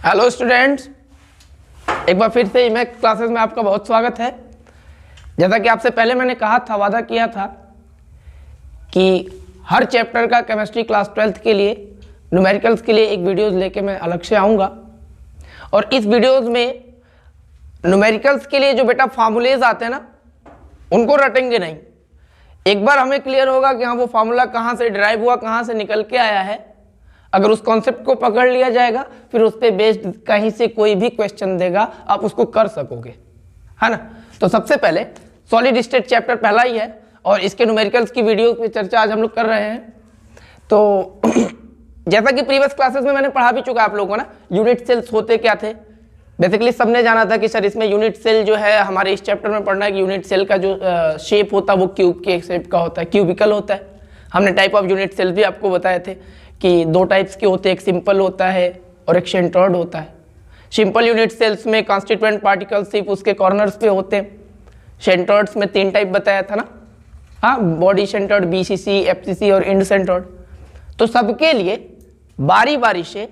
Hello students, एक बार फिर से इमेक्स क्लासेस में आपका बहुत स्वागत है। जैसा कि आपसे पहले मैंने कहा था, वादा किया था कि हर चैप्टर का केमिस्ट्री क्लास 12th के लिए न्यूमेरिकल्स के लिए एक वीडियोस लेके मैं अलग से आऊँगा। और इस वीडियोस में न्यूमेरिकल्स के लिए जो बेटा फार्मूलेज आते हैं ना, उनको रटेंगे नहीं। एक बार हमें क्लियर होगा कि हाँ वो फार्मूला कहाँ से डिराइव हुआ, कहाँ से निकल के आया है। अगर उस कॉन्सेप्ट को पकड़ लिया जाएगा, फिर उस पर बेस्ड कहीं से कोई भी क्वेश्चन देगा, आप उसको कर सकोगे, है ना। तो सबसे पहले सॉलिड स्टेट चैप्टर पहला ही है और इसके न्यूमेरिकल्स की वीडियो पे चर्चा आज हम लोग कर रहे हैं। तो जैसा कि प्रीवियस क्लासेस में मैंने पढ़ा भी चुका आप लोगों को ना, यूनिट सेल्स होते क्या थे। बेसिकली सबने जाना था कि सर इसमें यूनिट सेल जो है हमारे इस चैप्टर में पढ़ना है कि यूनिट सेल का जो शेप होता है वो क्यूब के शेप का होता है, क्यूबिकल होता है। हमने टाइप ऑफ यूनिट सेल भी आपको बताए थे कि दो टाइप्स के होते हैं, एक सिंपल होता है और एक सेंटर्ड होता है। सिंपल यूनिट सेल्स में कॉन्स्टिट्यूएंट पार्टिकल्स सिर्फ उसके कॉर्नर्स पे होते हैं। सेंटर्ड्स में 3 टाइप बताया था ना, हाँ, बॉडी सेंटर्ड, बीसीसी, एफसीसी और इंड सेंटर्ड। तो सबके लिए बारी बारी से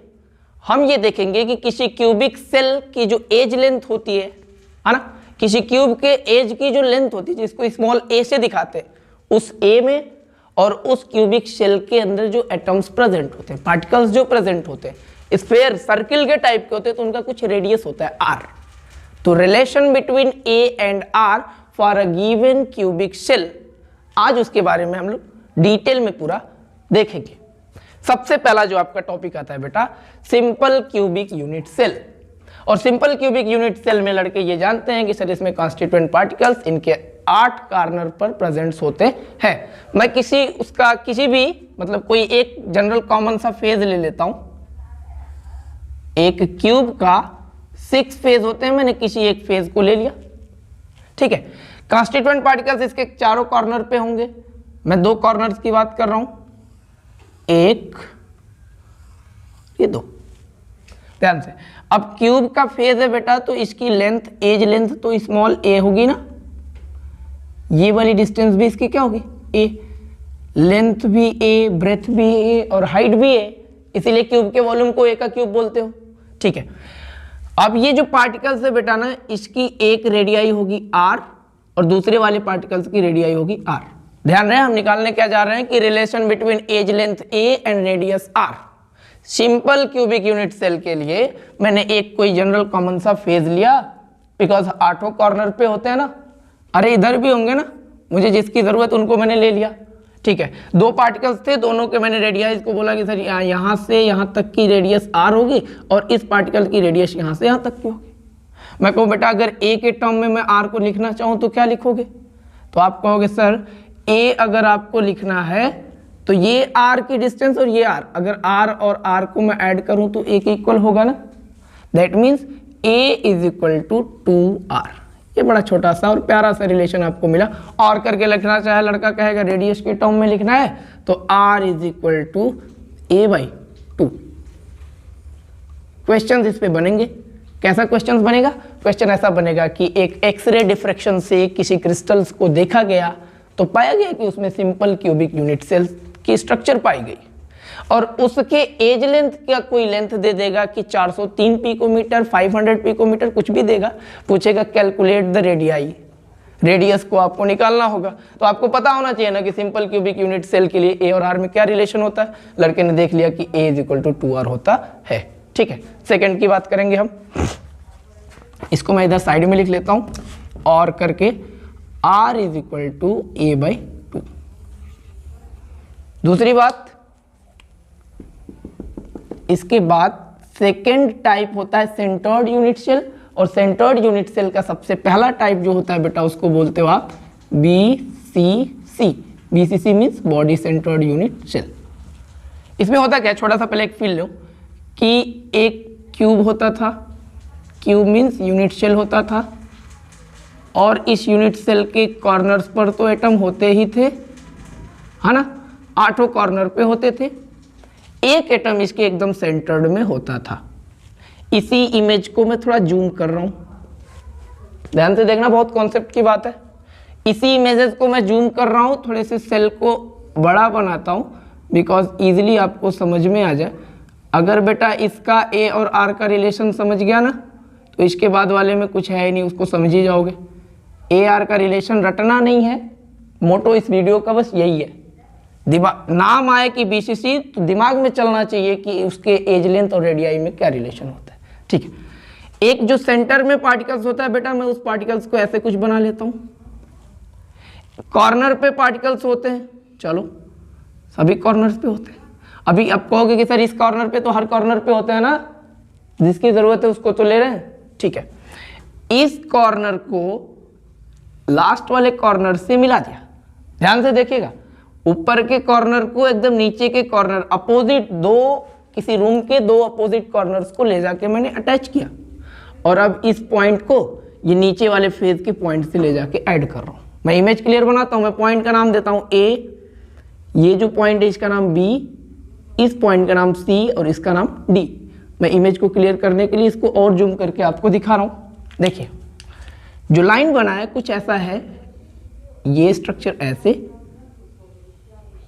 हम ये देखेंगे कि किसी क्यूबिक सेल की जो एज लेंथ होती है ना, किसी क्यूब के एज की जो लेंथ होती है जिसको स्मॉल ए से दिखाते हैं, उस ए में और उस क्यूबिक सेल के अंदर जो एटम्स प्रेजेंट होते हैं, पार्टिकल्स जो प्रेजेंट होते हैं, स्फेयर सर्किल के टाइप के होते हैं, तो उनका कुछ रेडियस होता है आर। तो relation between A and R for a given cubic cell, आज उसके बारे में हम लोग डिटेल में पूरा देखेंगे। सबसे पहला जो आपका टॉपिक आता है बेटा, सिंपल क्यूबिक यूनिट सेल। और सिंपल क्यूबिक यूनिट सेल में लड़के ये जानते हैं कि सर इसमें कॉन्स्टिट्यूएंट पार्टिकल्स इनके 8 कॉर्नर पर प्रेजेंट्स होते हैं। मैं किसी भी मतलब कोई एक जनरल कॉमन सा फेज ले लेता हूं। एक क्यूब का 6 फेज होते हैं, मैंने किसी एक फेज को ले लिया, ठीक है। कॉन्स्टिट्यूएंट पार्टिकल्स इसके चारों कॉर्नर पे होंगे। मैं 2 कॉर्नर्स की बात कर रहा हूं, एक, ये 2। ध्यान से, अब क्यूब का फेज है बेटा, तो इसकी लेंथ, एज लेंथ तो स्मॉल ए होगी ना, ये वाली डिस्टेंस भी इसकी क्या होगी, ए। लेंथ भी ए, ब्रेथ भी ए और हाइट भी ए, इसीलिए क्यूब के वॉल्यूम को ए का क्यूब बोलते हो, ठीक है। अब ये जो पार्टिकल्स है बेटा ना, इसकी एक रेडियाई होगी आर और दूसरे वाले पार्टिकल्स की रेडियाई होगी आर। ध्यान रहे, हम निकालने क्या जा रहे हैं कि relation between edge length A and radius R. Simple cubic unit cell के लिए मैंने एक कोई जनरल कॉमन सा फेज लिया, बिकॉज 8 कॉर्नर पे होते हैं ना, अरे इधर भी होंगे ना, मुझे जिसकी जरूरत उनको मैंने ले लिया, ठीक है। 2 पार्टिकल्स थे, दोनों के मैंने रेडियस को बोला कि सर यहाँ से यहाँ तक की रेडियस आर होगी और इस पार्टिकल की रेडियस यहाँ से यहाँ तक की होगी। मैं कहूँ बेटा अगर ए के टर्म में मैं आर को लिखना चाहूँ तो क्या लिखोगे, तो आप कहोगे सर ए अगर आपको लिखना है तो ये आर की डिस्टेंस और ये आर, अगर आर और आर को मैं ऐड करूं तो ए के इक्वल होगा ना। That means A is equal to 2r। ये बड़ा छोटा सा और प्यारा सा रिलेशन आपको मिला। और करके लिखना चाहे लड़का कहेगा रेडियस के टर्म में लिखना है तो r is equal to a/2। Question इस पे बनेंगे। कैसा क्वेश्चन बनेगा? क्वेश्चन ऐसा बनेगा कि एक एक्सरे डिफ्रैक्शन से किसी क्रिस्टल्स को देखा गया तो पाया गया कि उसमें सिंपल क्यूबिक यूनिट सेल की स्ट्रक्चर पाई गई और उसके एज लेंथ का कोई लेंथ दे देगा कि 403 पिकोमीटर, 500 पिकोमीटर, कुछ भी देगा। पूछेगा कैलकुलेट द रेडियाई, रेडियस को आपको निकालना होगा। तो आपको पता होना चाहिए ना कि सिंपल क्यूबिक यूनिट सेल के लिए ए और आर में क्या रिलेशन होता है। लड़के ने देख लिया कि ए इज इक्वल टू 2r होता है, ठीक है। सेकेंड की बात करेंगे हम, इसको मैं इधर साइड में लिख लेता हूं और करके r is equal to a/2। दूसरी बात, इसके बाद सेकेंड टाइप होता है सेंटर्ड यूनिट सेल। और सेंटर्ड यूनिट सेल का सबसे पहला टाइप जो होता है बेटा, उसको बोलते हो आप BCC। BCC means body centred unit cell. इसमें होता क्या, छोटा सा पहले एक फील लो कि एक क्यूब होता था, क्यूब मीन्स यूनिट सेल होता था और इस यूनिट सेल के कॉर्नर्स पर तो एटम होते ही थे, है ना, 8 कॉर्नर पे होते थे। एक एटम इसके एकदम सेंटर्ड में होता था। इसी इमेज को मैं थोड़ा जूम कर रहा हूं, ध्यान से देखना, बहुत कॉन्सेप्ट की बात है। इसी इमेजेस को मैं जूम कर रहा हूं, थोड़े से सेल को बड़ा बनाता हूं बिकॉज इजीली आपको समझ में आ जाए। अगर बेटा इसका ए और आर का रिलेशन समझ गया ना, तो इसके बाद वाले में कुछ है ही नहीं, उसको समझ ही जाओगे। ए आर का रिलेशन रटना नहीं है, मोटो इस वीडियो का बस यही है। दिमाग नाम आए कि बीसीसी, तो दिमाग में चलना चाहिए कि उसके एज लेंथ और रेडियाई में क्या रिलेशन होता है। ठीक है, एक जो सेंटर में पार्टिकल्स होता है बेटा, मैं उस पार्टिकल्स को ऐसे कुछ बना लेता हूं। कॉर्नर पे पार्टिकल्स होते हैं, चलो सभी कॉर्नर्स पे होते हैं। अभी आप कहोगे कि सर इस कॉर्नर पे तो हर कॉर्नर पे होते हैं ना, जिसकी जरूरत है उसको तो ले रहे हैं। ठीक है, इस कॉर्नर को लास्ट वाले कॉर्नर से मिला दिया। ध्यान से देखिएगा, ऊपर के कॉर्नर को एकदम नीचे के कॉर्नर, अपोजिट दो, किसी रूम के दो अपोजिट कॉर्नर्स को ले जाके मैंने अटैच किया, और अब इस पॉइंट को ये नीचे वाले फेज के पॉइंट से ले जाके ऐड कर रहा हूं। मैं इमेज क्लियर बनाता हूं, मैं पॉइंट का नाम देता हूं ए, ये जो पॉइंट है इसका नाम बी, इस पॉइंट का नाम सी और इसका नाम डी। मैं इमेज को क्लियर करने के लिए इसको और जूम करके आपको दिखा रहा हूं। देखिए जो लाइन बना है कुछ ऐसा है, ये स्ट्रक्चर ऐसे,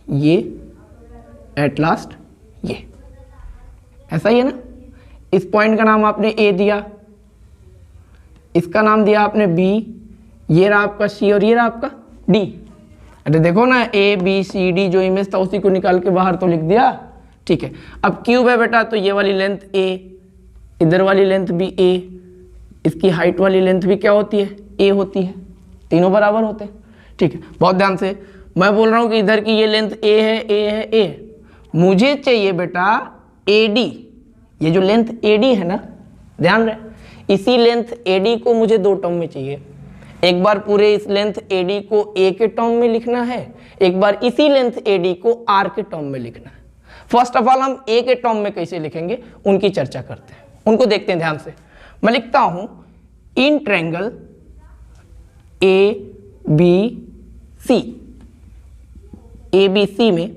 ये एट लास्ट ये ऐसा ही है ना। इस पॉइंट का नाम आपने ए दिया, इसका नाम दिया आपने बी, ये रहा आपका सी और ये रहा आपका डी। अरे देखो ना, ए बी सी डी जो इमेज था उसी को निकाल के बाहर तो लिख दिया। ठीक है, अब क्यूब है बेटा, तो ये वाली लेंथ ए, इधर वाली लेंथ भी ए, इसकी हाइट वाली लेंथ भी क्या होती है, ए होती है, तीनों बराबर होते हैं। ठीक है, बहुत ध्यान से, मैं बोल रहा हूं कि इधर की ये लेंथ ए है, ए है, ए, मुझे चाहिए बेटा ए डी। ये जो लेंथ ए डी है ना, ध्यान रहे, इसी लेंथ ए डी को मुझे दो टर्म में चाहिए। एक बार पूरे इस लेंथ ए डी को ए के टर्म में लिखना है, एक बार इसी लेंथ ए डी को आर के टर्म में लिखना है। फर्स्ट ऑफ ऑल हम ए के टर्म में कैसे लिखेंगे उनकी चर्चा करते हैं, उनको देखते हैं ध्यान से। मैं लिखता हूं in triangle A B C, A B C में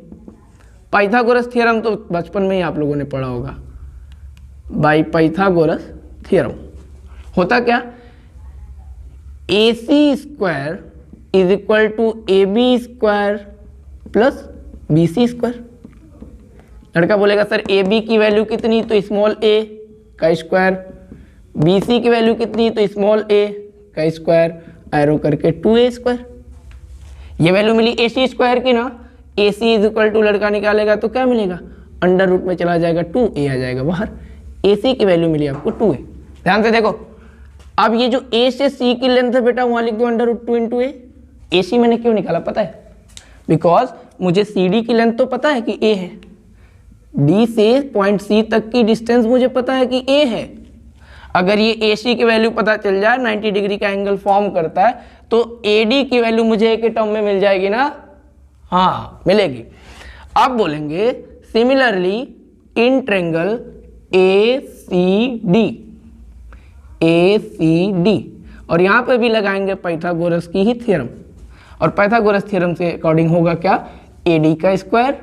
पाइथागोरस थ्योरम तो बचपन में ही आप लोगों ने पढ़ा होगा, बाय पाइथागोरस थ्योरम होता क्या, A C square is equal to A B square plus B C square. लड़का बोलेगा सर ए बी की वैल्यू कितनी, तो स्मॉल ए का स्क्वायर, बी सी की वैल्यू कितनी, तो स्मॉल ए का स्क्वायर, एरो करके 2a स्क्वायर। ये वैल्यू मिली ए सी स्क्वायर की ना, ए सी इज इक्वल टू लड़का निकालेगा तो क्या मिलेगा, अंडर रूट में चला जाएगा 2a आ जाएगा बाहर, ए सी की वैल्यू मिली आपको 2a। ध्यान से देखो, अब ये जो ए से सी की लेंथ है बेटा वहां लिख दो अंडर रूट 2 इंटू ए। ए सी मैंने क्यों निकाला पता है, बिकॉज मुझे सी डी की लेंथ तो पता है कि ए है, डी से पॉइंट सी तक की डिस्टेंस मुझे पता है कि ए है। अगर ये ए सी की वैल्यू पता चल जाए, 90 डिग्री का एंगल फॉर्म करता है, तो ए डी की वैल्यू मुझे ए के टर्म में मिल जाएगी ना, हाँ मिलेगी। अब बोलेंगे similarly in triangle A C D, A C D, और यहां पे भी लगाएंगे पाइथागोरस की ही थ्योरम, और पाइथागोरस थ्योरम से अकॉर्डिंग होगा क्या, ए डी का square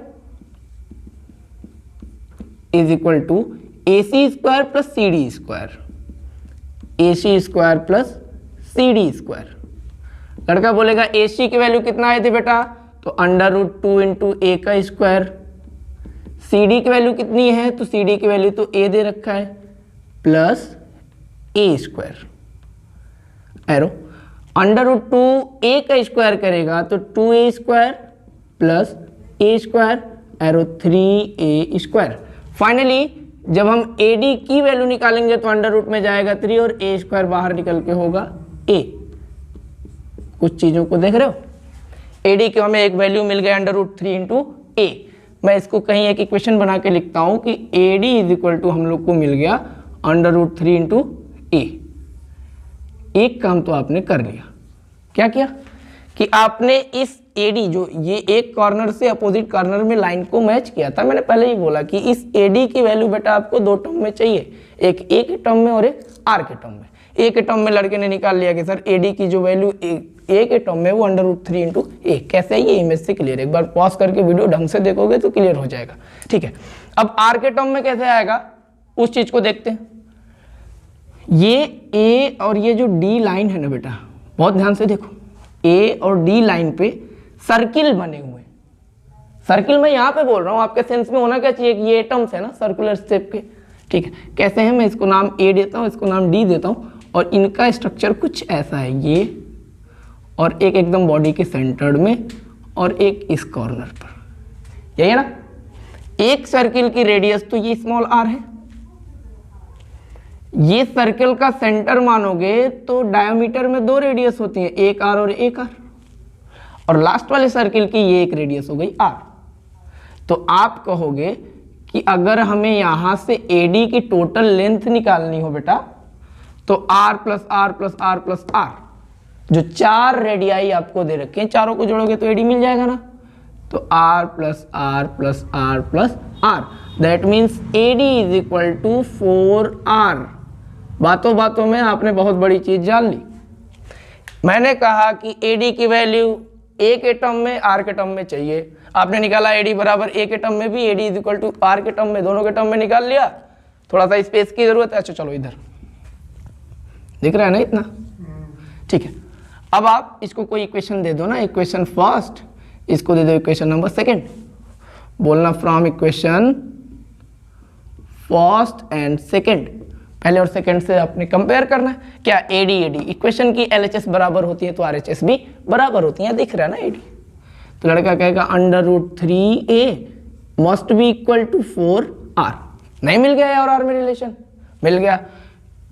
is equal to A C square plus C D square, A C square plus C D square. लड़का बोलेगा ए सी की वैल्यू कितना आई थी बेटा, तो अंडर रूट 2 इंटू ए का स्क्वायर, सी डी की वैल्यू कितनी है, तो सी डी की वैल्यू तो ए दे रखा है, plus A square, arrow under root 2 A का स्क्वायर करेगा तो 2a square plus A square, arrow 3a square. Finally जब हम ए डी की वैल्यू निकालेंगे तो अंडर रूट में जाएगा 3 और ए स्क्वायर बाहर निकल के होगा a। कुछ चीजों को देख रहे हो, ए डी की हमें एक वैल्यू मिल गया अंडर रूट 3 इंटू ए। मैं इसको कहीं एक इक्वेशन बना के लिखता हूं कि A D is equal to हम लोग को मिल गया अंडर रूट 3 इंटू ए। एक काम तो आपने कर लिया, क्या किया कि आपने इस एडी जो ये एक कॉर्नर से अपोजिट कॉर्नर में लाइन को मैच किया था। मैंने पहले ही बोला कि इस एडी की वैल्यू बेटा आपको दो टर्म में चाहिए, एक ए के टर्म में और एक आर के टर्म में। ए के टर्म में लड़के ने निकाल लिया कि सर एडी की जो वैल्यू ए के टर्म में वो अंडर रूट 3 इंटू ए। कैसे है ये इमेज से क्लियर, एक बार पॉज करके वीडियो ढंग से देखोगे तो क्लियर हो जाएगा। ठीक है, अब आर के टर्म में कैसे आएगा उस चीज को देखते हैं। ये ए और ये जो डी लाइन है ना बेटा, बहुत ध्यान से देखो, ए और डी लाइन पे सर्किल बने हुए, सर्किल मैं यहाँ पे बोल रहा हूँ, आपके सेंस में होना क्या चाहिए कि ये एटम्स है ना सर्कुलर शेप के, ठीक है। कैसे हैं, मैं इसको नाम ए देता हूँ, इसको नाम डी देता हूँ, और इनका स्ट्रक्चर कुछ ऐसा है, ये और एक एकदम बॉडी के सेंटर्ड में और एक इस कॉर्नर पर, यही है ना। एक सर्किल की रेडियस तो ये स्मॉल आर है, ये सर्किल का सेंटर मानोगे तो डायमीटर में दो रेडियस होती है, एक आर और एक आर, और लास्ट वाले सर्किल की ये एक रेडियस हो गई आर। तो आप कहोगे कि अगर हमें यहां से एडी की टोटल लेंथ निकालनी हो बेटा, तो R plus R plus R plus R, जो चार रेडियाई आपको दे रखे हैं, चारों को जोड़ोगे तो एडी मिल जाएगा ना। तो R plus R plus R plus R, that means AD is equal to 4r। बातों बातों में आपने बहुत बड़ी चीज जान ली। मैंने कहा कि एडी की वैल्यू एक के टर्म में आर के टर्म में चाहिए, आपने निकाला एडी बराबर ए के टर्म में भी, AD is equal to R के टर्म में, दोनों के टर्म में निकाल लिया। थोड़ा सा स्पेस की जरूरत है, अच्छा चलो इधर दिख रहा है ना इतना, ठीक है। अब आप इसको कोई इक्वेशन दे दो ना, इक्वेशन फर्स्ट, इसको दे दो इक्वेशन नंबर सेकंड, बोलना from equation first and second, पहले और सेकंड से आपने कंपेयर करना है। क्या एडी एडी इक्वेशन की एलएचएस बराबर होती है तो आरएचएस भी बराबर होती है, दिख रहा है ना एडी। तो लड़का कहेगा √3a must be equal to 4r। नहीं मिल गया और आर में रिलेशन मिल गया,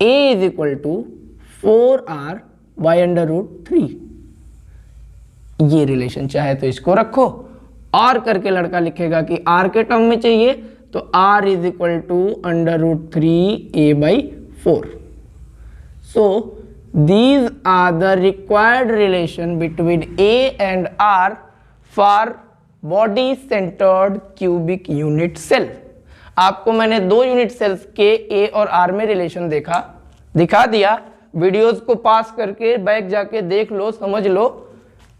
a is equal to 4r by √3। ये रिलेशन चाहे तो इसको रखो, और करके लड़का लिखेगा कि r के टर्म में चाहिए तो r is equal to √3a/4। So these are the required relation between a and r for body centered cubic unit cell। आपको मैंने दो यूनिट सेल्स के a और r में रिलेशन दिखा दिया। वीडियोस को पास करके बैक जाके देख लो, समझ लो,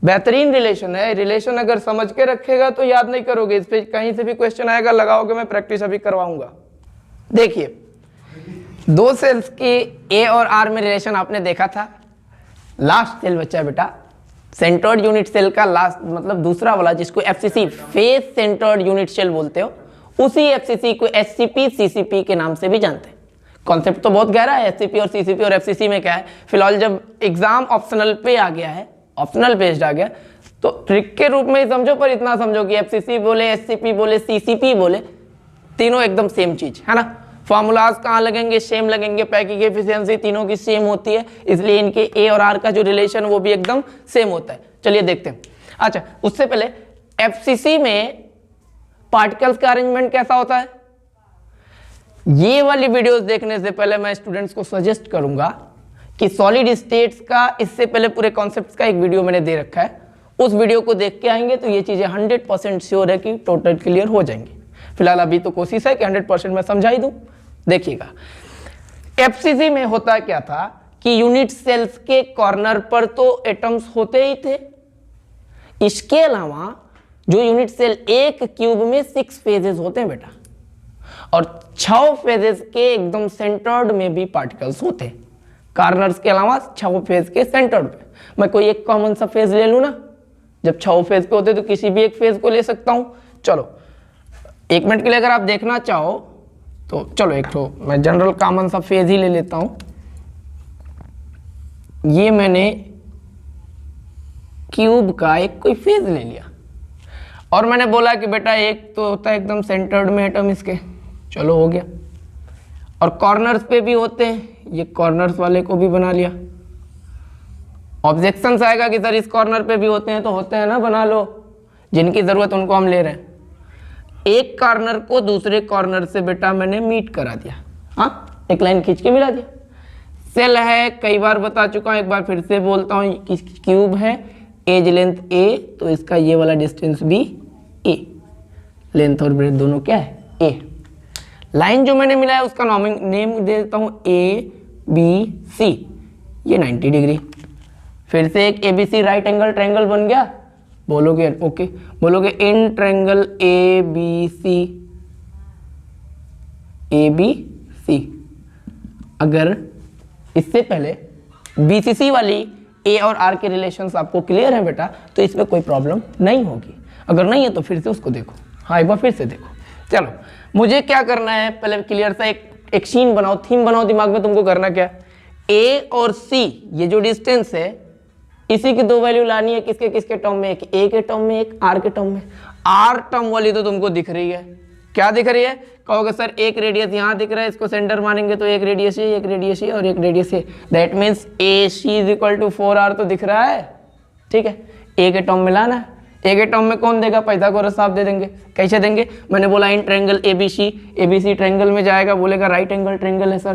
बेहतरीन रिलेशन है। रिलेशन अगर समझ के रखेगा तो याद नहीं करोगे, इस पे कहीं से भी क्वेश्चन आएगा लगाओगे, मैं प्रैक्टिस अभी करवाऊंगा। देखिए दो सेल्स के ए और आर में रिलेशन आपने देखा था। लास्ट सेल बचा बेटा सेंटर्ड यूनिट सेल का, लास्ट मतलब दूसरा वाला, जिसको FCC face centred unit cell बोलते हो, उसी एफसीसी को एससीपी सीसीपी के नाम से भी जानते हैं। कॉन्सेप्ट तो बहुत गहरा है, एससीपी और सीसीपी और एफसीसी में क्या है। फिलहाल जब एग्जाम ऑप्शनल पे आ गया है, ऑप्शनल बेस्ड आ गया, तो ट्रिक के रूप में ही समझो, पर इतना समझो कि एफसीसी बोले, एससीपी बोले, सीसीपी बोले, तीनों एकदम सेम चीज है ना। फॉर्मूलाज कहाँ लगेंगे, सेम लगेंगे, पैकिंग एफिशिएंसी तीनों की सेम होती है, इसलिए इनके ए और आर का जो रिलेशन वो भी एकदम सेम होता है। चलिए देखते हैं। अच्छा उससे पहले एफसीसी में पार्टिकल्स का अरेंजमेंट कैसा होता है, ये वाली वीडियोस देखने से पहले मैं स्टूडेंट्स को सजेस्ट करूंगा कि सॉलिड स्टेट्स का इससे पहले पूरे कॉन्सेप्ट्स का एक वीडियो मैंने दे रखा है, उस वीडियो को देख के आएंगे तो ये चीजें 100% श्योर है कि टोटल क्लियर हो जाएंगी। फिलहाल अभी तो कोशिश है कि 100% मैं समझा ही दूं। देखिएगा एफसीसी में होता क्या था कि यूनिट सेल्स के कॉर्नर पर तो एटम्स होते ही थे, इसके अलावा जो यूनिट सेल एक क्यूब में 6 फेजेस होते हैं बेटा, और 6 फेजेस के एकदम सेंटर्ड में भी पार्टिकल्स होते हैं। कॉर्नर्स के अलावा 6 फेज के सेंटर्ड पे मैं कोई एक कॉमन सा फेज ले लूं ना, जब 6 फेज पे होते तो किसी भी एक फेज को ले सकता हूं। चलो 1 मिनट के लिए अगर आप देखना चाहो तो चलो एक तो मैं जनरल कॉमन सा फेज ही ले लेता हूं। ये मैंने क्यूब का एक कोई फेज ले लिया और मैंने बोला कि बेटा एक तो होता है एकदम सेंटर्ड में एटम इसके, चलो हो गया, और कॉर्नर्स पे भी होते हैं, ये कॉर्नर्स वाले को भी बना लिया। ऑब्जेक्शंस आएगा कि सर इस कॉर्नर पे भी होते हैं, तो होते हैं ना, बना लो, जिनकी जरूरत उनको हम ले रहे हैं। एक कॉर्नर को दूसरे कॉर्नर से बेटा मैंने मीट करा दिया, हाँ एक लाइन खींच के मिला दिया। सेल है, कई बार बता चुका हूं, एक बार फिर से बोलता हूं, क्यूब है, एज लेंथ a, तो इसका ये वाला डिस्टेंस भी a, लेंथ और ब्रेथ दोनों क्या है a। लाइन जो मैंने मिला है उसका नेम दे देता हूं ABC, ये 90 डिग्री। फिर से एक ABC राइट एंगल ट्रायंगल बन गया, बोलोगे ओके, बोलोगे इन ट्रायंगल ABC। अगर इससे पहले BCC वाली A और R के रिलेशंस आपको क्लियर है बेटा, तो इसमें कोई प्रॉब्लम नहीं होगी। अगर नहीं है तो फिर से उसको देखो। हाँ, एक बार फिर से देखो। चलो, मुझे क्या करना है, पहले क्लियर सा एक सीन बनाओ, थीम बनाओ दिमाग में। तुमको करना क्या, ए और सी ये जो डिस्टेंस है इसी की दो वैल्यू लानी है। किसके किसके टर्म में, एक ए के टर्म में, एक आर के टर्म में। आर टर्म वाली तो तुमको दिख रही है, क्या दिख रही है, कहोगे सर एक रेडियस यहाँ दिख रहा है, इसको सेंटर मानेंगे तो एक रेडियस ये, एक रेडियस ये और एक रेडियस ये। That means A C is equal to 4r तो दिख रहा है। ठीक है, ए के टर्म में लाना है। ए के टर्म में कौन देगा, पाइथागोरस आप दे देंगे। कैसे देंगे, मैंने बोला in triangle A B C, A B C triangle में जाएगा, बोलेगा राइट एंगल ट्रायंगल है सर,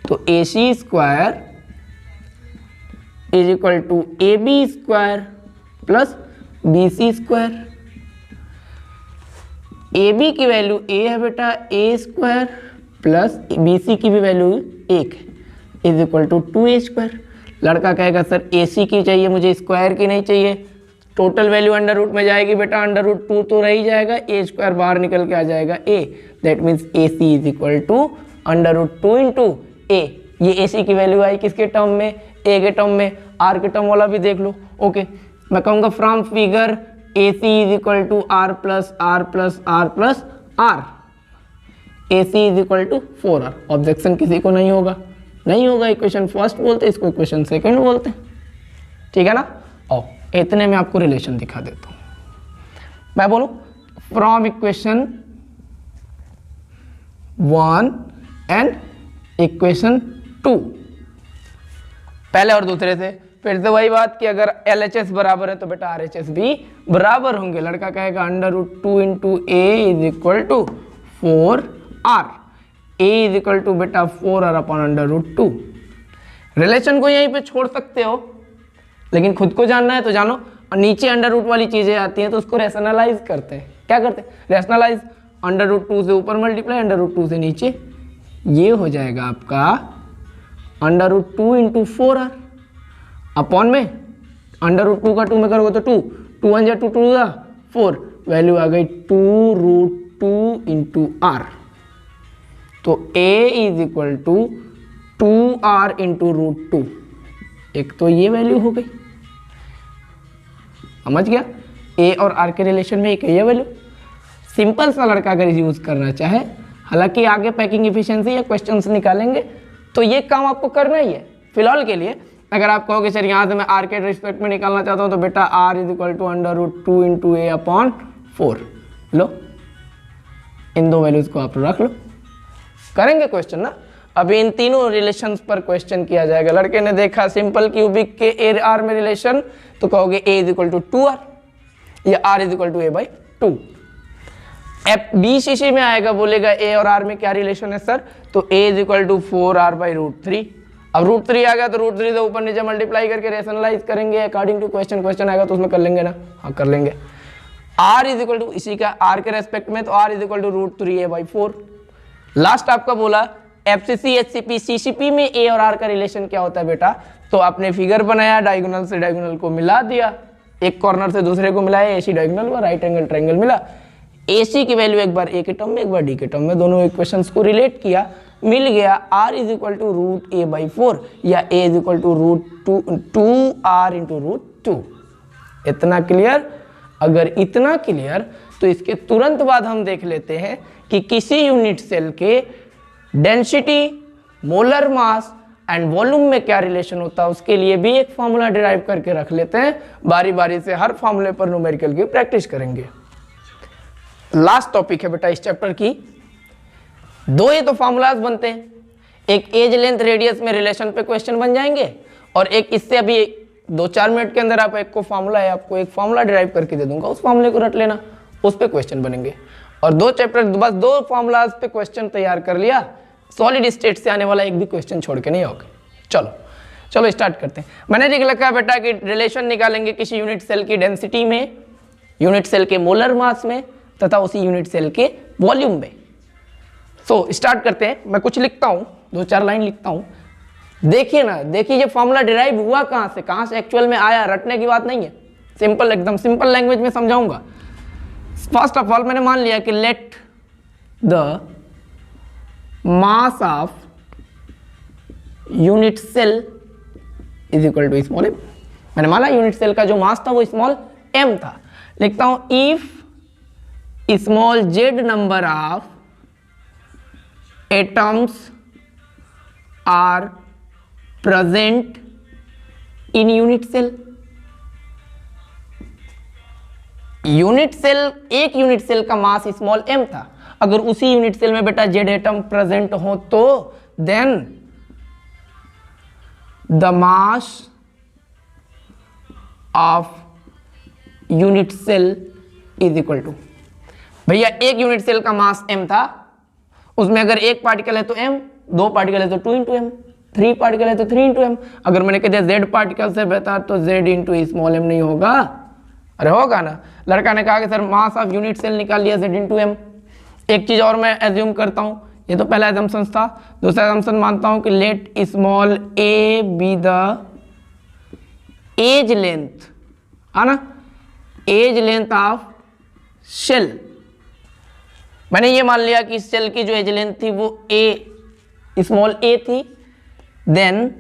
तो A C square is equal to A B square plus B C square. A B की वैल्यू ए है बेटा, A square plus B C की भी value 1 is equal to 2a square. लड़का कहेगा sir ए सी की चाहिए मुझे, स्क्वायर की नहीं चाहिए। टोटल वैल्यू अंडर रूट में जाएगी बेटा, अंडर रूट 2 तो रह ही जाएगा, ए स्क्वायर बाहर निकल के आ जाएगा a। That means A C is equal to under root 2 into A. ये ए सी की वैल्यू आई किसके टर्म में, ए के टर्म में। आर के टर्म वाला भी देख लो। ओके, मैं कहूँगा from figure A C is equal to R plus R plus R plus R, A C is equal to 4r। Objection किसी को नहीं होगा, नहीं होगा। इक्वेशन फर्स्ट बोलते, इसको इक्वेशन सेकंड बोलते हैं। ठीक है ना। और इतने में आपको रिलेशन दिखा देता हूँ। मैं बोलूँ फ्रॉम इक्वेशन 1 एंड इक्वेशन 2, पहले और दूसरे से फिर से वही बात कि अगर LHS बराबर है तो बेटा RHS भी बराबर होंगे। लड़का कहेगा under root 2 into A is equal to 4r। A is equal to बेटा 4r upon under root 2। Relation को यहीं पे छोड़ सकते हो, लेकिन खुद को जानना है तो जानो। और नीचे अंडर रूट वाली चीजें आती हैं तो उसको रैशनलाइज करते हैं। क्या करते हैं, रैशनलाइज। अंडर रूट 2 से ऊपर मल्टीप्लाई, अंडर रूट 2 से नीचे। ये हो जाएगा आपका under root 2 into 4r upon में अंडर रूट 2 का 2 में करोगे तो 2, 2 1 जा 2 2 जा 4, वैल्यू आ गई 2 रूट 2 इंटू आर। तो a is equal to 2r into root 2। एक तो ये वैल्यू हो गई, समझ गया। a और r के रिलेशन में एक है ये वैल्यू। सिंपल सा लड़का अगर यूज करना चाहे, हालांकि आगे पैकिंग इफिशिएंसी या क्वेश्चंस निकालेंगे तो ये काम आपको करना ही है। फिलहाल के लिए अगर आप कहोगे सर यहाँ से मैं r के रिस्पेक्ट में निकालना चाहता हूँ तो बेटा r is equal to under root 2 into A upon 4। लो, इन दो वैल्यूज को आप रख लो, करेंगे क्वेश्चन ना। अभी इन तीनों रिलेशंस पर क्वेश्चन किया जाएगा। लड़के ने देखा सिंपल क्यूबिक के ए आर में रिलेशन, तो कहोगे a is equal to 2r या r is equal to a by 2। BCC में आएगा, बोलेगा a और r में क्या रिलेशन है सर, तो a is equal to 4r by root 3। अब रूट 3 आ गया तो रूट 3 से ऊपर नीचे मल्टीप्लाई करके रैशनलाइज करेंगे अकॉर्डिंग टू क्वेश्चन। क्वेश्चन आएगा तो उसमें कर लेंगे ना, हाँ कर लेंगे। r इज इक्वल टू इसी का r के रेस्पेक्ट में, तो r is equal to root 3a by 4। Last आपका बोला FCC HCP CCP में a और r का रिलेशन क्या होता है बेटा, तो आपने फिगर बनाया, डायगोनल से डायगोनल को मिला दिया, एक कॉर्नर से दूसरे को मिलाया, AC डायगोनल व राइट एंगल ट्रायंगल मिला। AC की वैल्यू एक बार a के टर्म में, एक बार d के टर्म में, दोनों इक्वेशंस को रिलेट किया, मिल गया r is equal to root a by 4 या a is equal to root 2r into root 2। इतना क्लियर। अगर इतना क्लियर तो इसके तुरंत बाद हम देख लेते हैं कि किसी यूनिट सेल के density, molar mass and volume में क्या रिलेशन होता है। उसके लिए भी एक फॉर्मूला डिराइव करके रख लेते हैं, बारी बारी से हर फॉर्मूले पर न्यूमेरिकल की प्रैक्टिस करेंगे। लास्ट टॉपिक है बेटा इस चैप्टर की। दो ही तो फॉर्मूलाज बनते हैं, एक एज लेंथ रेडियस में रिलेशन पे क्वेश्चन बन जाएंगे, और एक इससे अभी 2-4 मिनट के अंदर आप एक को फॉर्मूला है, आपको एक फॉर्मूला डिराइव करके दे दूंगा, उस फॉर्मूले को रट लेना, उस पे क्वेश्चन बनेंगे। और दो चैप्टर, बस 2 फॉर्मूलाज पे क्वेश्चन तैयार कर लिया, सॉलिड स्टेट से आने वाला एक भी क्वेश्चन छोड़ के नहीं होगा। चलो स्टार्ट करते हैं। मैंने लिख रखा है बेटा कि रिलेशन निकालेंगे किसी यूनिट सेल की डेंसिटी में, यूनिट सेल के मोलर मास में तथा उसी यूनिट सेल के वॉल्यूम में। स्टार्ट करते हैं। मैं कुछ लिखता हूँ, 2-4 लाइन लिखता हूँ, देखिए ना, देखिए ये फॉर्मूला डिराइव हुआ कहाँ से एक्चुअल में आया, रटने की बात नहीं है, सिंपल, एकदम सिंपल लैंग्वेज में समझाऊंगा। फर्स्ट ऑफ ऑल मैंने मान लिया कि let the mass of unit cell is equal to small m। मैंने माना यूनिट सेल का जो मास था वो स्मॉल m था। लिखता हूं if small Z number of atoms are present in unit cell. Unit cell, एक यूनिट सेल का मास स्मॉल m था, अगर उसी यूनिट सेल में बेटा जेड एटम प्रेजेंट हो तो then the mass of unit cell is equal to, भैया एक यूनिट सेल का मास m था, उसमें अगर एक पार्टिकल है तो m, दो पार्टिकल है तो 2 इंटू एम, 3 पार्टिकल है तो 3 इंटू एम। अगर मैंने कह दिया z पार्टिकल से बेहतर तो z इंटू स्मॉल m नहीं होगा? अरे होगा ना। लड़का ने कहा कि sir mass of unit cell निकाल लिया z इंटू एम। एक चीज और मैं एज्यूम करता हूं, ये तो पहला एजम्पशन था, दूसरा एजम्पशन मानता हूं कि let small a be the edge length, है ना, एज लेंथ ऑफ शेल। मैंने ये मान लिया कि सेल की जो एज लेंथ थी वो a स्मॉल a थी, then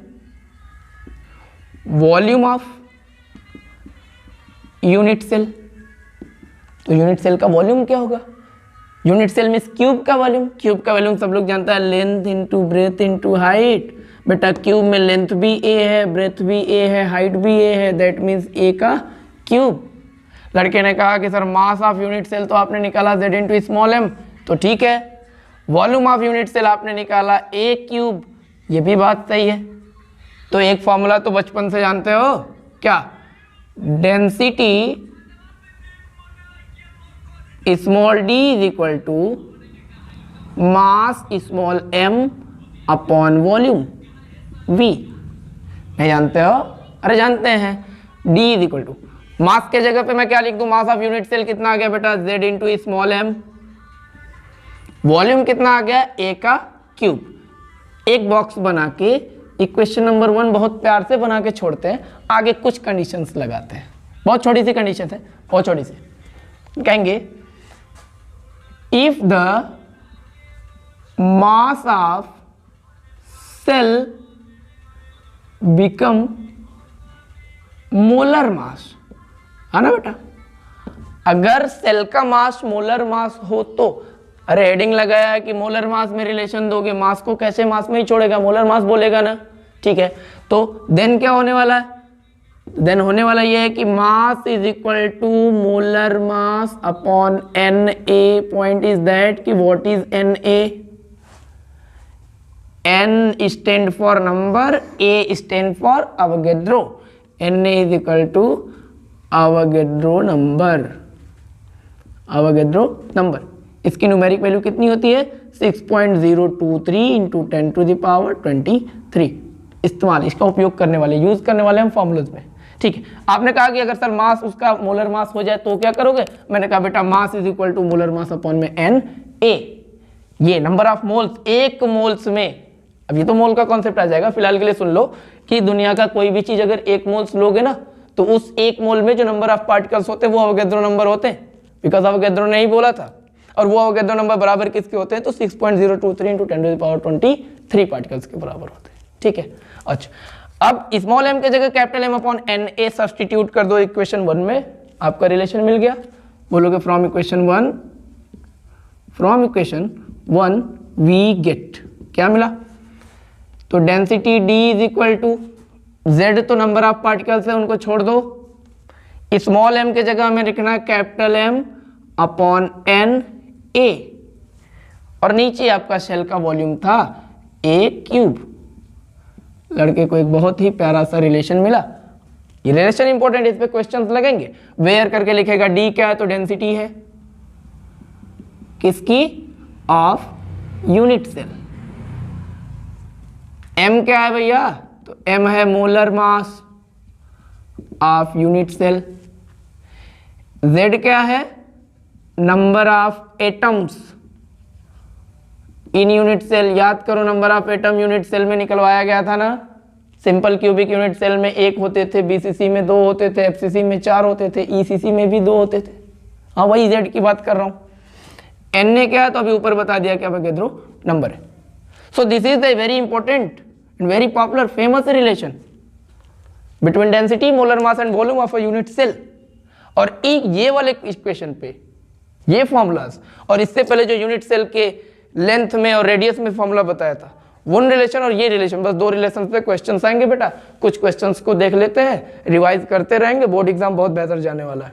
volume of unit cell. तो यूनिट सेल का वॉल्यूम क्या होगा? यूनिट सेल में क्यूब का वॉल्यूम, क्यूब का वॉल्यूम सब लोग जानता है, length into breadth into height. बेटा क्यूब में लेंथ भी a है, ब्रेथ भी a है, हाइट भी a है, दैट मीन्स a का क्यूब। लड़के ने कहा कि sir mass of unit cell तो आपने निकाला z इंटू स्मॉल m, तो ठीक है। वॉल्यूम ऑफ यूनिट सेल आपने निकाला a क्यूब, ये भी बात सही है। तो एक फॉर्मूला तो बचपन से जानते हो, क्या? Density small d is equal to mass small m upon volume v। नहीं जानते हो? अरे जानते हैं। d is equal to mass के जगह पे मैं क्या लिख दूं? मास ऑफ यूनिट सेल कितना आ गया बेटा? z into small m। Volume कितना आ गया? a का क्यूब। एक बॉक्स बना के इक्वेशन नंबर 1 बहुत प्यार से बना के छोड़ते हैं, आगे कुछ कंडीशंस लगाते हैं। बहुत छोटी सी कंडीशन है, बहुत छोटी सी। कहेंगे if the mass of cell become molar mass, है ना बेटा? अगर सेल का मास मोलर मास हो तो, अरे हेडिंग लगाया है कि मोलर मास में रिलेशन दोगे, मास को कैसे मास में ही छोड़ेगा, मोलर मास बोलेगा ना, ठीक है। तो देन क्या होने वाला है? देन होने वाला ये है कि mass is equal to molar mass upon N A. Point is that कि what is N A? N stand for number, A stand for Avogadro. N A is equal to Avogadro number, Avogadro number. इसकी numeric value कितनी होती है? 6.023 into 10 to the power 23। इस्तेमाल, इसका उपयोग करने वाले, यूज करने वाले हम फॉर्मूलाज में, ठीक है। आपने कहा कि अगर सर मास उसका मोलर मास हो जाए तो क्या करोगे? मैंने कहा बेटा mass is equal to molar mass upon में एन ए। ये नंबर ऑफ मोल्स, एक मोल्स में, अब ये तो मोल का कॉन्सेप्ट आ जाएगा, फिलहाल के लिए सुन लो कि दुनिया का कोई भी चीज अगर एक मोल्स लोगे ना तो उस एक मोल में जो नंबर ऑफ पार्टिकल्स होते हैं वो अवोगाड्रो नंबर होते हैं, बिकॉज अवोगाड्रो ने ही बोला था। और वो अवोगाड्रो नंबर बराबर किसके होते हैं? तो 6.023 into 10 to the power 23 particles के बराबर होते हैं, ठीक है। अच्छा, अब स्मॉल m के जगह capital M upon N A substitute कर दो इक्वेशन 1 में, आपका रिलेशन मिल गया। बोलोगे फ्रॉम इक्वेशन 1 वी गेट, क्या मिला? तो density d is equal to z, तो नंबर ऑफ पार्टिकल्स है उनको छोड़ दो, स्मॉल m के जगह हमें लिखना capital M upon N A, और नीचे आपका शेल का वॉल्यूम था a क्यूब। लड़के को एक बहुत ही प्यारा सा रिलेशन मिला। ये रिलेशन इंपॉर्टेंट, इस पे क्वेश्चंस लगेंगे। वेयर करके लिखेगा, डी क्या है? तो डेंसिटी है किसकी? Of unit cell. एम क्या है भैया? तो एम है molar mass of unit cell. Z क्या है? Number of atoms in unit cell. याद करो number of atom unit cell में निकलवाया गया था ना, सिंपल क्यूबिक यूनिट सेल में 1 होते थे, बीसीसी में 2 होते थे, एफसीसी में 4 होते थे, ईसीसी में भी 2 होते थे। हाँ, वही जेड की बात कर रहा हूं। एन ने क्या है? तो अभी ऊपर बता दिया क्या अवोगाड्रो नंबर है। So this is the very important and very popular famous relation between density, molar mass and volume of a unit cell. और एक ये वाले इक्वेशन पे ये फॉर्मूलाज, और इससे पहले जो यूनिट सेल के लेंथ में और रेडियस में फॉर्मूला बताया था, वन रिलेशन और ये रिलेशन, बस दो रिलेशन पे क्वेश्चंस आएंगे बेटा। कुछ क्वेश्चंस को देख लेते हैं, रिवाइज करते रहेंगे, बोर्ड एग्जाम बहुत बेहतर जाने वाला है।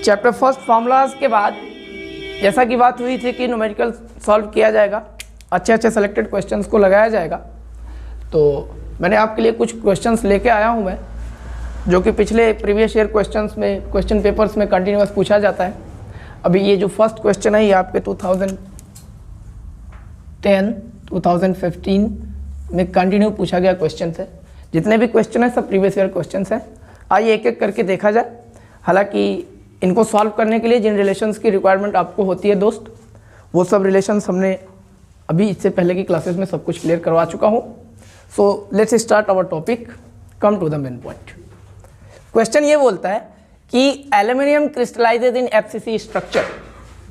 चैप्टर फर्स्ट फॉर्मूलाज के बाद जैसा कि बात हुई थी कि न्यूमेरिकल सॉल्व किया जाएगा, अच्छे अच्छे सेलेक्टेड क्वेश्चंस को लगाया जाएगा। तो मैंने आपके लिए कुछ क्वेश्चंस लेके आया हूँ मैं, जो कि पिछले प्रीवियस ईयर क्वेश्चंस में, क्वेश्चन पेपर्स में कंटिन्यूअस पूछा जाता है। अभी ये जो फर्स्ट क्वेश्चन है ये आपके 2010, 2015 में कंटिन्यू पूछा गया क्वेश्चन है। जितने भी क्वेश्चन है सब प्रीवियस ईयर क्वेश्चन है। आइए एक एक करके देखा जाए। हालांकि इनको सॉल्व करने के लिए जिन रिलेशंस की रिक्वायरमेंट आपको होती है दोस्त, वो सब रिलेशंस हमने अभी इससे पहले की क्लासेस में सब कुछ क्लियर करवा चुका हूँ। So let's start our topic, come to the main point. Question ये बोलता है कि aluminium crystallizes in FCC structure.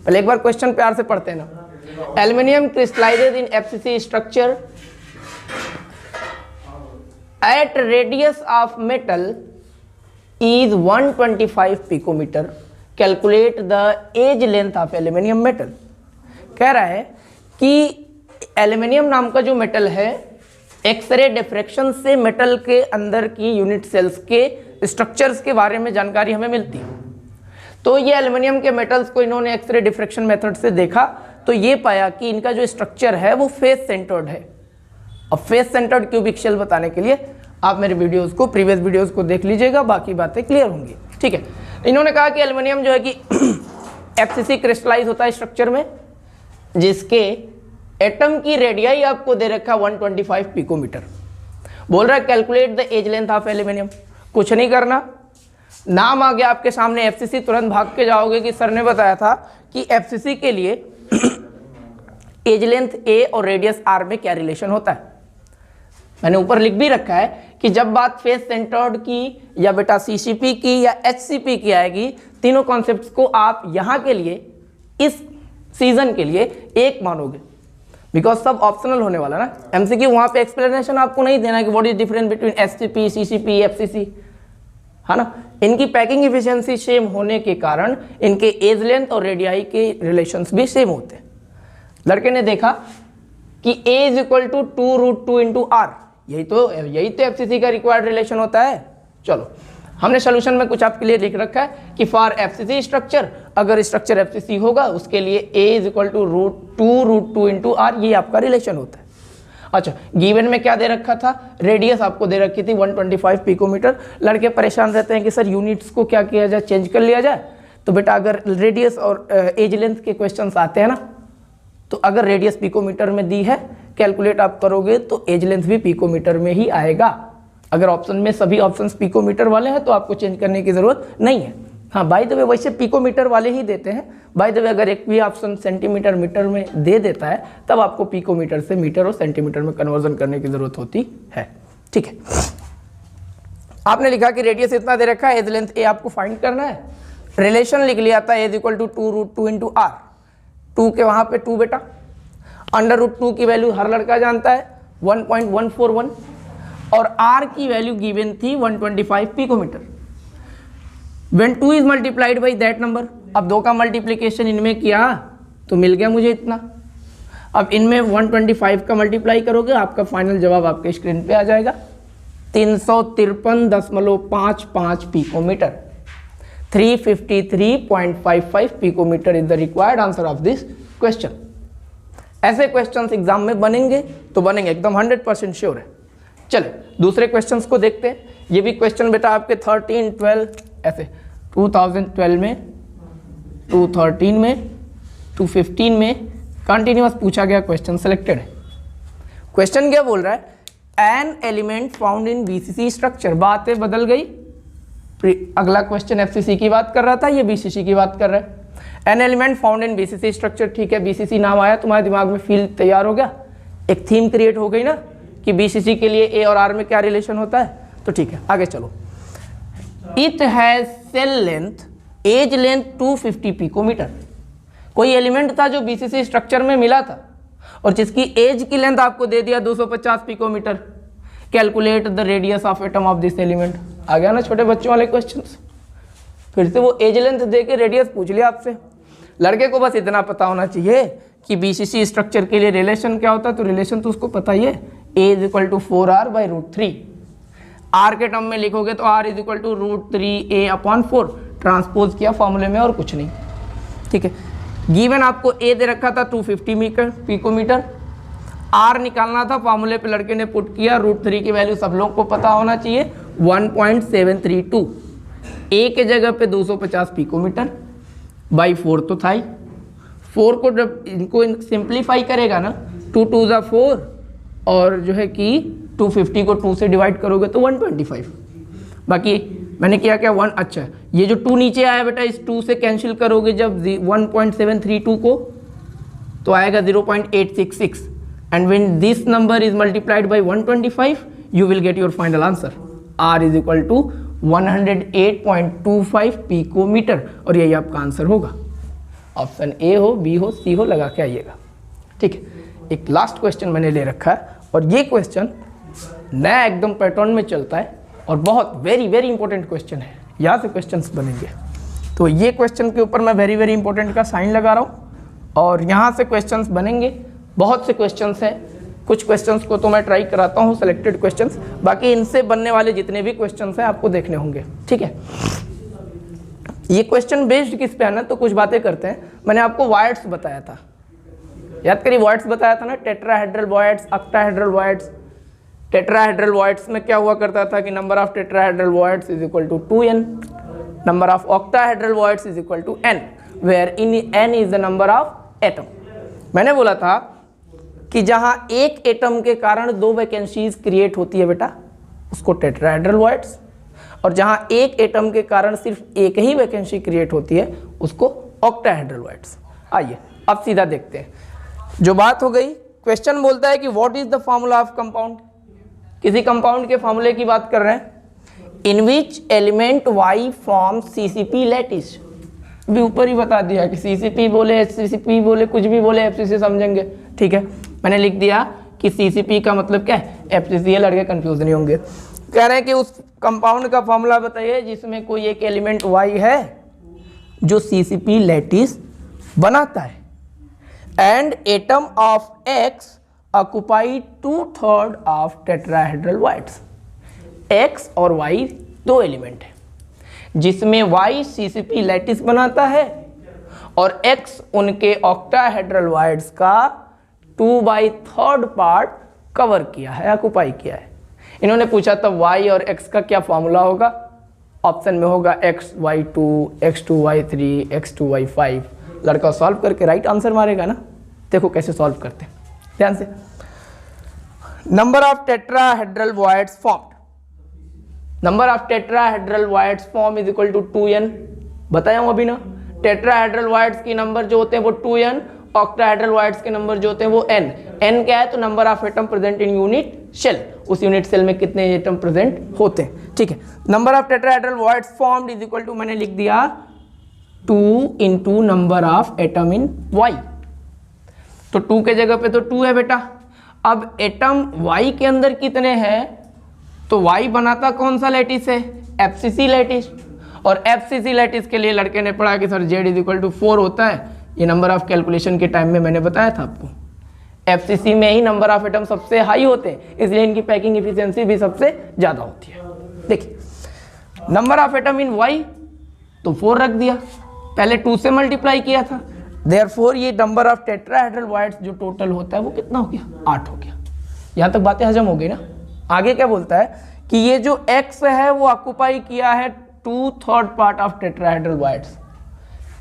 पहले एक बार क्वेश्चन प्यार से पढ़ते हैं ना। Aluminium crystallizes in FCC structure at radius of metal is 125 picometre, calculate the edge length of aluminium metal. कह रहा है कि एल्यूमिनियम नाम का जो मेटल है, एक्सरे डिफ्रैक्शन से मेटल के अंदर की यूनिट सेल्स के स्ट्रक्चर्स के बारे में जानकारी हमें मिलती है। तो ये एल्यूमिनियम के मेटल्स को इन्होंने एक्सरे डिफ्रैक्शन मेथड से देखा, तो ये पाया कि इनका जो स्ट्रक्चर है वो फेस सेंटर्ड है। अब फेस सेंटर्ड क्यूबिक शेल बताने के लिए आप मेरे वीडियोस को, प्रीवियस वीडियोस को देख लीजिएगा, बाकी बातें क्लियर होंगी। ठीक है, इन्होंने कहा कि एल्युमिनियम जो है कि एफसीसी क्रिस्टलाइज होता है स्ट्रक्चर में, जिसके एटम की रेडियाई आपको दे रखा 125 पिकोमीटर। बोल रहा है calculate the edge length of aluminium. कुछ नहीं करना, नाम आ गया आपके सामने एफसीसी, तुरंत भाग के जाओगे कि सर ने बताया था कि एफसीसी के लिए एज लेंथ ए और रेडियस आर में क्या रिलेशन होता है। मैंने ऊपर लिख भी रखा है कि जब बात फेस सेंटर्ड की या बेटा सीसीपी की या एचसीपी की आएगी, तीनों कॉन्सेप्ट्स को आप यहाँ के लिए, इस सीजन के लिए एक मानोगे, बिकॉज सब ऑप्शनल होने वाला ना। एमसीक्यू वहाँ पे एक्सप्लेनेशन आपको नहीं देना कि what is difference between HCP, CCP, FCC, है ना। इनकी पैकिंग इफिशियंसी सेम होने के कारण इनके एज लेंथ और रेडियाई के रिलेशंस भी सेम होते हैं। लड़के ने देखा कि A is equal to 2√2 into R, यही तो एफसीसी का रिक्वायर्ड रिलेशन होता है। चलो, हमने सोल्यूशन में कुछ आपके लिए लिख रखा है कि फॉर एफसीसी स्ट्रक्चर, अगर स्ट्रक्चर एफसीसी होगा उसके लिए A is equal to 2√2 into R, ये आपका रिलेशन होता है। अच्छा, गिवन में क्या दे रखा था, रेडियस आपको दे रखी थी 125 पिकोमीटर। लड़के परेशान रहते हैं कि सर यूनिट्स को क्या किया जाए, चेंज कर लिया जाए। तो बेटा अगर रेडियस और एज लेंथ के क्वेश्चन आते हैं ना, तो अगर रेडियस पिकोमीटर में दी है, कैलकुलेट आप करोगे तो एज लेंथ भी पिकोमीटर में ही आएगा। अगर ऑप्शन में सभी ऑप्शंस पिकोमीटर वाले हैं तो आपको चेंज करने की ज़रूरत नहीं है। हाँ, बाय द वे वैसे पिकोमीटर वाले ही देते हैं। बाय द वे अगर एक भी ऑप्शन सेंटीमीटर मीटर में दे देता है, तब आपको पिकोमीटर से मीटर और सेंटीमीटर में कन्वर्जन करने की ज़रूरत होती है। ठीक है, आपने लिखा कि रेडियस इतना दे रखा है, एज लेंथ ए आपको फाइंड करना है। रिलेशन लिख लिया था edge equal to 2√2 into R. 2 के वहाँ पे 2 बेटा, √2 की वैल्यू हर लड़का जानता है 1.141, और R की वैल्यू गिवन थी 125 picometre. When 2 is multiplied by that number, अब 2 का मल्टीप्लीकेशन इनमें किया तो मिल गया मुझे इतना। अब इनमें 125 का मल्टीप्लाई करोगे, आपका फाइनल जवाब आपके स्क्रीन पे आ जाएगा 353.55 picometre. 353.55 picometre is the required answer of this question. ऐसे क्वेश्चंस एग्जाम में बनेंगे तो बनेंगे, एकदम 100% श्योर है। चले दूसरे क्वेश्चंस को देखते हैं। ये भी क्वेश्चन बेटा आपके 13, 12 ऐसे 2012 में, 2013 में, 2015 में कंटिन्यूअस पूछा गया क्वेश्चन सेलेक्टेड है। क्वेश्चन क्या बोल रहा है, an element found in BCC structure. बातें बदल गई, अगला क्वेश्चन एफसीसी की बात कर रहा था, ये बीसीसी की बात कर रहा है। An element found in BCC structure, ठीक है, बीसीसी नाम आया, तुम्हारे दिमाग में फील तैयार हो गया, एक थीम क्रिएट हो गई ना कि बीसीसी के लिए ए और आर में क्या रिलेशन होता है। तो ठीक है, आगे चलो। It has cell length, edge length 250 picometre. कोई एलिमेंट था जो बीसीसी स्ट्रक्चर में मिला था और जिसकी एज की लेंथ आपको दे दिया 250 picometre. Calculate the radius of atom of this element. आ गया ना छोटे बच्चों वाले क्वेश्चंस। फिर से वो एज लेंथ दे के रेडियस पूछ लिया आपसे। लड़के को बस इतना पता होना चाहिए कि BCC स्ट्रक्चर के लिए रिलेशन क्या होता है, तो रिलेशन तो उसको पता ही है, A = 4r/√3। r के टर्म में लिखोगे तो r = √3a/4, ट्रांसपोज किया फॉर्मूले में और कुछ नहीं। ठीक है, गिवन आपको A दे रखा था 250 पिकोमीटर, r निकालना था, फॉर्मूले पे लड़के ने पुट किया, √3 की वैल्यू सब लोगों को पता होना चाहिए 1.732। A के जगह पे 250 पिकोमीटर बाई 4 तो था ही। 4 को जब इनको सिंप्लीफाई करेगा ना, 2 2 = 4 और जो है कि 250 को 2 से डिवाइड करोगे तो 125। बाकी मैंने किया क्या 1, अच्छा ये जो 2 नीचे आया बेटा, इस 2 से कैंसिल करोगे जब 1.732 को तो आएगा 0.866, and when this number is multiplied by 125 you will get your final answer. r = 108.25 picometre, और यही आपका आंसर होगा। ऑप्शन A हो, B हो, C हो, लगा के आइएगा। ठीक है, एक लास्ट क्वेश्चन मैंने ले रखा है, और ये क्वेश्चन नया एकदम पैटर्न में चलता है और बहुत वेरी वेरी इंपॉर्टेंट क्वेश्चन है, यहाँ से क्वेश्चंस बनेंगे। तो ये क्वेश्चन के ऊपर मैं वेरी वेरी इंपॉर्टेंट का साइन लगा रहा हूँ, और यहाँ से क्वेश्चंस बनेंगे। बहुत से क्वेश्चंस हैं, कुछ क्वेश्चंस को तो मैं ट्राई कराता हूँ सेलेक्टेड क्वेश्चंस, बाकी इनसे बनने वाले जितने भी क्वेश्चंस हैं आपको देखने होंगे। ठीक है, ये क्वेश्चन बेस्ड किस पे है ना, तो कुछ बातें करते हैं। मैंने आपको वॉइड्स बताया था, याद करिए वॉइड्स बताया था ना, tetrahedral voids, octahedral voids. Tetrahedral voids में क्या हुआ करता था कि number of tetrahedral voids = 2n, number of octahedral voids = n, where n is the number of atom. मैंने बोला था कि जहां एक एटम के कारण 2 वैकेंसीज क्रिएट होती है बेटा, उसको टेट्राहेड्रल वॉइड्स, और जहां एक एटम के कारण सिर्फ एक ही वैकेंसी क्रिएट होती है उसको ऑक्टाहेड्रल वॉइड्स। आइए अब सीधा देखते हैं। जो बात हो गई, क्वेश्चन बोलता है कि what is the formula of compound. किसी कंपाउंड के फॉर्मूले की बात कर रहे हैं। In which element Y form CCP lattice. भी ऊपर ही बता दिया कि CCP बोले, HCCP बोले, कुछ भी बोले, FCC समझेंगे। ठीक है, मैंने लिख दिया कि CCP का मतलब क्या है, FCC है, लड़के कंफ्यूज नहीं होंगे। कह रहे हैं कि उस कंपाउंड का फॉर्मूला बताइए जिसमें कोई एक एलिमेंट Y है जो CCP लैटिस बनाता है, and atom of X occupy 2/3 of tetrahedral voids. X और Y 2 एलिमेंट है जिसमें Y CCP लैटिस बनाता है और X उनके ऑक्टाहेड्रल वॉइड्स का 2/3 पार्ट कवर किया है, ऑक्युपाई किया है। इन्होंने पूछा था Y और X का क्या फॉर्मूला होगा। ऑप्शन में होगा XY2, X2Y3, X2Y5। लड़का सॉल्व करके राइट आंसर मारेगा ना। देखो कैसे सॉल्व करते हैं, ध्यान से। Number of tetrahedral voids formed, number of tetrahedral voids form = 2n। बताया हूं अभी ना, टेट्राहेड्रल वॉइड्स की नंबर जो होते हैं वो 2n, ऑक्टाहेड्रल वॉइड्स के नंबर जो होते हैं वो n। n क्या है, तो number of atom present in unit cell, उस यूनिट सेल में कितने एटम प्रेजेंट होते हैं। ठीक है, number of tetrahedral voids formed = मैंने लिख दिया 2 × number of atom in Y। तो 2 के जगह पे तो 2 है बेटा। अब एटम Y के अंदर कितने हैं, तो Y बनाता कौन सा लैटिस है, FCC लैटिस। और FCC लैटिस के लिए लड़के ने पढ़ा कि सर Z = 4 होता है। ये नंबर ऑफ कैलकुलेशन के टाइम में मैंने बताया था आपको। FCC में ही नंबर ऑफ एटम सबसे हाई होते हैं, इसलिए इनकी पैकिंग एफिशिएंसी भी सबसे ज़्यादा होती है। देखिए number of atom in Y तो 4 रख दिया, पहले 2 से मल्टीप्लाई किया था, देयरफॉर ये नंबर ऑफ टेट्राहेड्रल वॉइड्स जो टोटल होता है वो कितना हो गया, 8 हो गया। यहाँ तक बातें हजम हो गई ना। आगे क्या बोलता है कि ये जो X है वो ऑक्युपाई किया है 2/3 part of tetrahedral voids.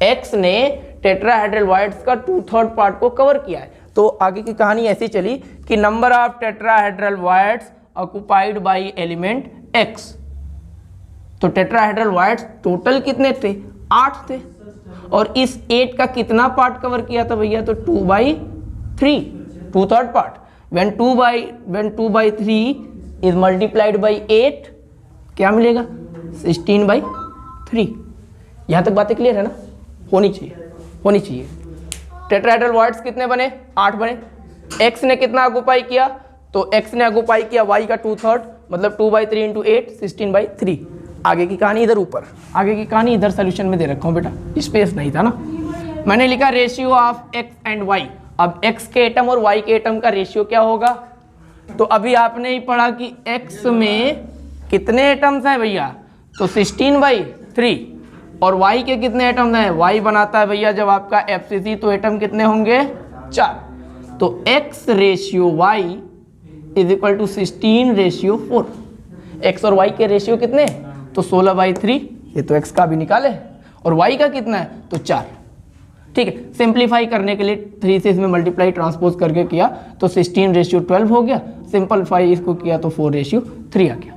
X ने टेट्राहेड्रल वॉइड्स का 2/3 पार्ट को कवर किया है। तो आगे की कहानी ऐसी चली कि number of tetrahedral voids occupied by element X। तो टेट्राहेड्रल वॉइड्स टोटल कितने थे, 8 थे, और इस 8 का कितना पार्ट कवर किया था भैया, तो 2/3, 2/3 part. when 2/3 is multiplied by 8 क्या मिलेगा, 16/3। यहाँ तक बातें क्लियर है ना, होनी चाहिए। टेट्राहेड्रल वॉइड्स कितने बने, 8 बने। X ने कितना ऑक्युपाई किया, तो X ने ऑक्युपाई किया Y का 2/3, मतलब 2/3 × 8 16/3। आगे की कहानी इधर ऊपर, आगे की कहानी इधर सोल्यूशन में दे रखा हूँ बेटा, स्पेस नहीं था ना। मैंने लिखा ratio of X and Y. अब एक्स के एटम और वाई के एटम का रेशियो क्या होगा? तो अभी आपने ही पढ़ा कि एक्स में कितने एटम्स हैं भैया, तो 16/3, और वाई के कितने एटम्स हैं? वाई बनाता है भैया जब आपका FCC, तो एटम कितने होंगे? 4। तो x ratio y is equal to 16/4। x और y के रेशियो कितने? तो 16/3, ये तो x का भी निकाले, और y का कितना है? तो 4। ठीक है, सिंप्लीफाई करने के लिए 3 से इसमें मल्टीप्लाई ट्रांसपोज करके किया तो 16/12 हो गया, सिंपलीफाई इसको किया तो 4/3 आ गया।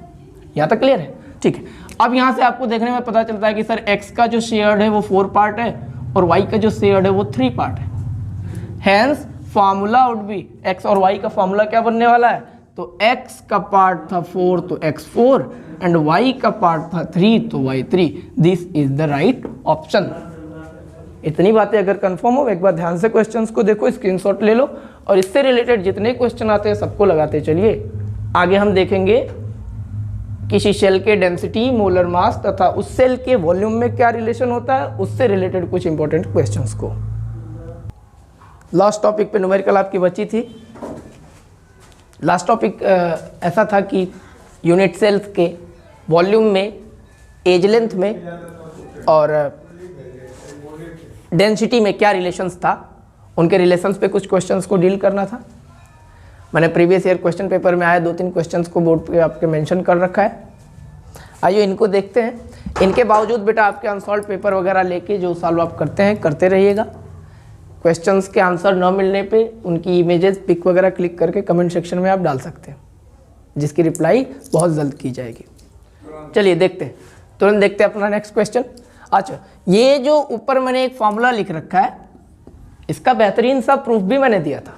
यहाँ तक क्लियर है? ठीक है, अब यहाँ से आपको देखने में पता चलता है कि सर x का जो शेयर्ड है वो 4 पार्ट है और y का जो शेयर्ड है वो 3 पार्ट है। Hence formula would be, x और y का फार्मूला क्या बनने वाला है? तो x का पार्ट था 4 तो x 4 एंड y का पार्ट था 3 तो y 3। This is the right option. इतनी बातें अगर कंफर्म हो, एक बार ध्यान से क्वेश्चंस को देखो, स्क्रीनशॉट ले लो और इससे रिलेटेड जितने क्वेश्चन आते हैं सबको लगाते चलिए। आगे हम देखेंगे किसी शेल के डेंसिटी, मोलर मास तथा उस सेल के वॉल्यूम में क्या रिलेशन होता है, उससे रिलेटेड कुछ इंपॉर्टेंट क्वेश्चंस को। लास्ट टॉपिक पे न्यूमेरिकल आपकी बची थी। लास्ट टॉपिक ऐसा था कि यूनिट सेल्स के वॉल्यूम में, एज लेंथ में और डेंसिटी में क्या रिलेशंस था, उनके रिलेशंस पे कुछ क्वेश्चंस को डील करना था। मैंने प्रीवियस ईयर क्वेश्चन पेपर में आए 2-3 क्वेश्चंस को बोर्ड पे आपके मेंशन कर रखा है। आइए इनको देखते हैं। इनके बावजूद बेटा आपके अनसॉल्व पेपर वगैरह लेके जो सॉल्व आप करते हैं करते रहिएगा। क्वेश्चंस के आंसर न मिलने पे उनकी इमेजेस पिक वगैरह क्लिक करके कमेंट सेक्शन में आप डाल सकते हैं, जिसकी रिप्लाई बहुत जल्द की जाएगी। चलिए देखते हैं, तुरंत देखते हैं अपना नेक्स्ट क्वेश्चन। अच्छा, ये जो ऊपर मैंने एक फॉर्मूला लिख रखा है, इसका बेहतरीन सा प्रूफ भी मैंने दिया था।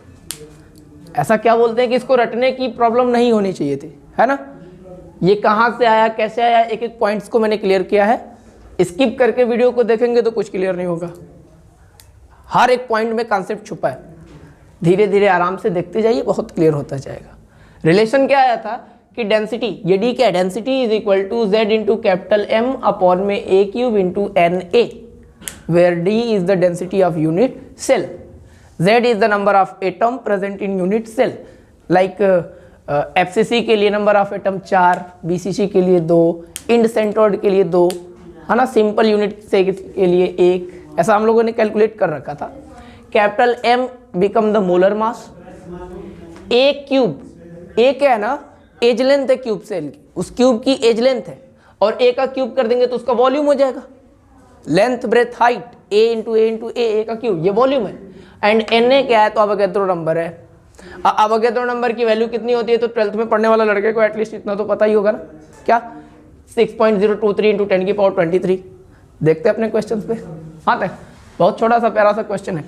ऐसा क्या बोलते हैं कि इसको रटने की प्रॉब्लम नहीं होनी चाहिए थी, है ना। ये कहाँ से आया, कैसे आया, एक एक पॉइंट्स को मैंने क्लियर किया है। स्किप करके वीडियो को देखेंगे तो कुछ क्लियर नहीं होगा। हर एक पॉइंट में कॉन्सेप्ट छुपा है, धीरे धीरे आराम से देखते जाइए, बहुत क्लियर होता जाएगा। रिलेशन क्या आया था कि डेंसिटी, ये डी क्या है, density is equal to Z into capital M upon में A³ into NA, where D is the density of unit cell, Z is the number of atom present in unit cell. Like FCC के लिए number of atom 4, BCC के लिए 2, end centroid के लिए 2, है ना, simple unit से के लिए 1, ऐसा हम लोगों ने कैलकुलेट कर रखा था। Capital M become the molar mass, A³ A क्या है ना, एज लेंथ है क्यूब सेल की, उस क्यूब की एज लेंथ है, और A का क्यूब कर देंगे तो उसका वॉल्यूम हो जाएगा। Length breadth height A into A का क्यूब, ये वॉल्यूम है। एंड Na क्या है, तो अवोगैड्रो नंबर है। अवोगैड्रो नंबर की वैल्यू कितनी होती है, तो 12th में पढ़ने वाला लड़के को एटलीस्ट इतना तो पता ही होगा ना, क्या 6.023 इंटू 10⁻23। देखते हैं अपने क्वेश्चन पे। हाँ तक बहुत छोटा सा प्यारा सा क्वेश्चन है।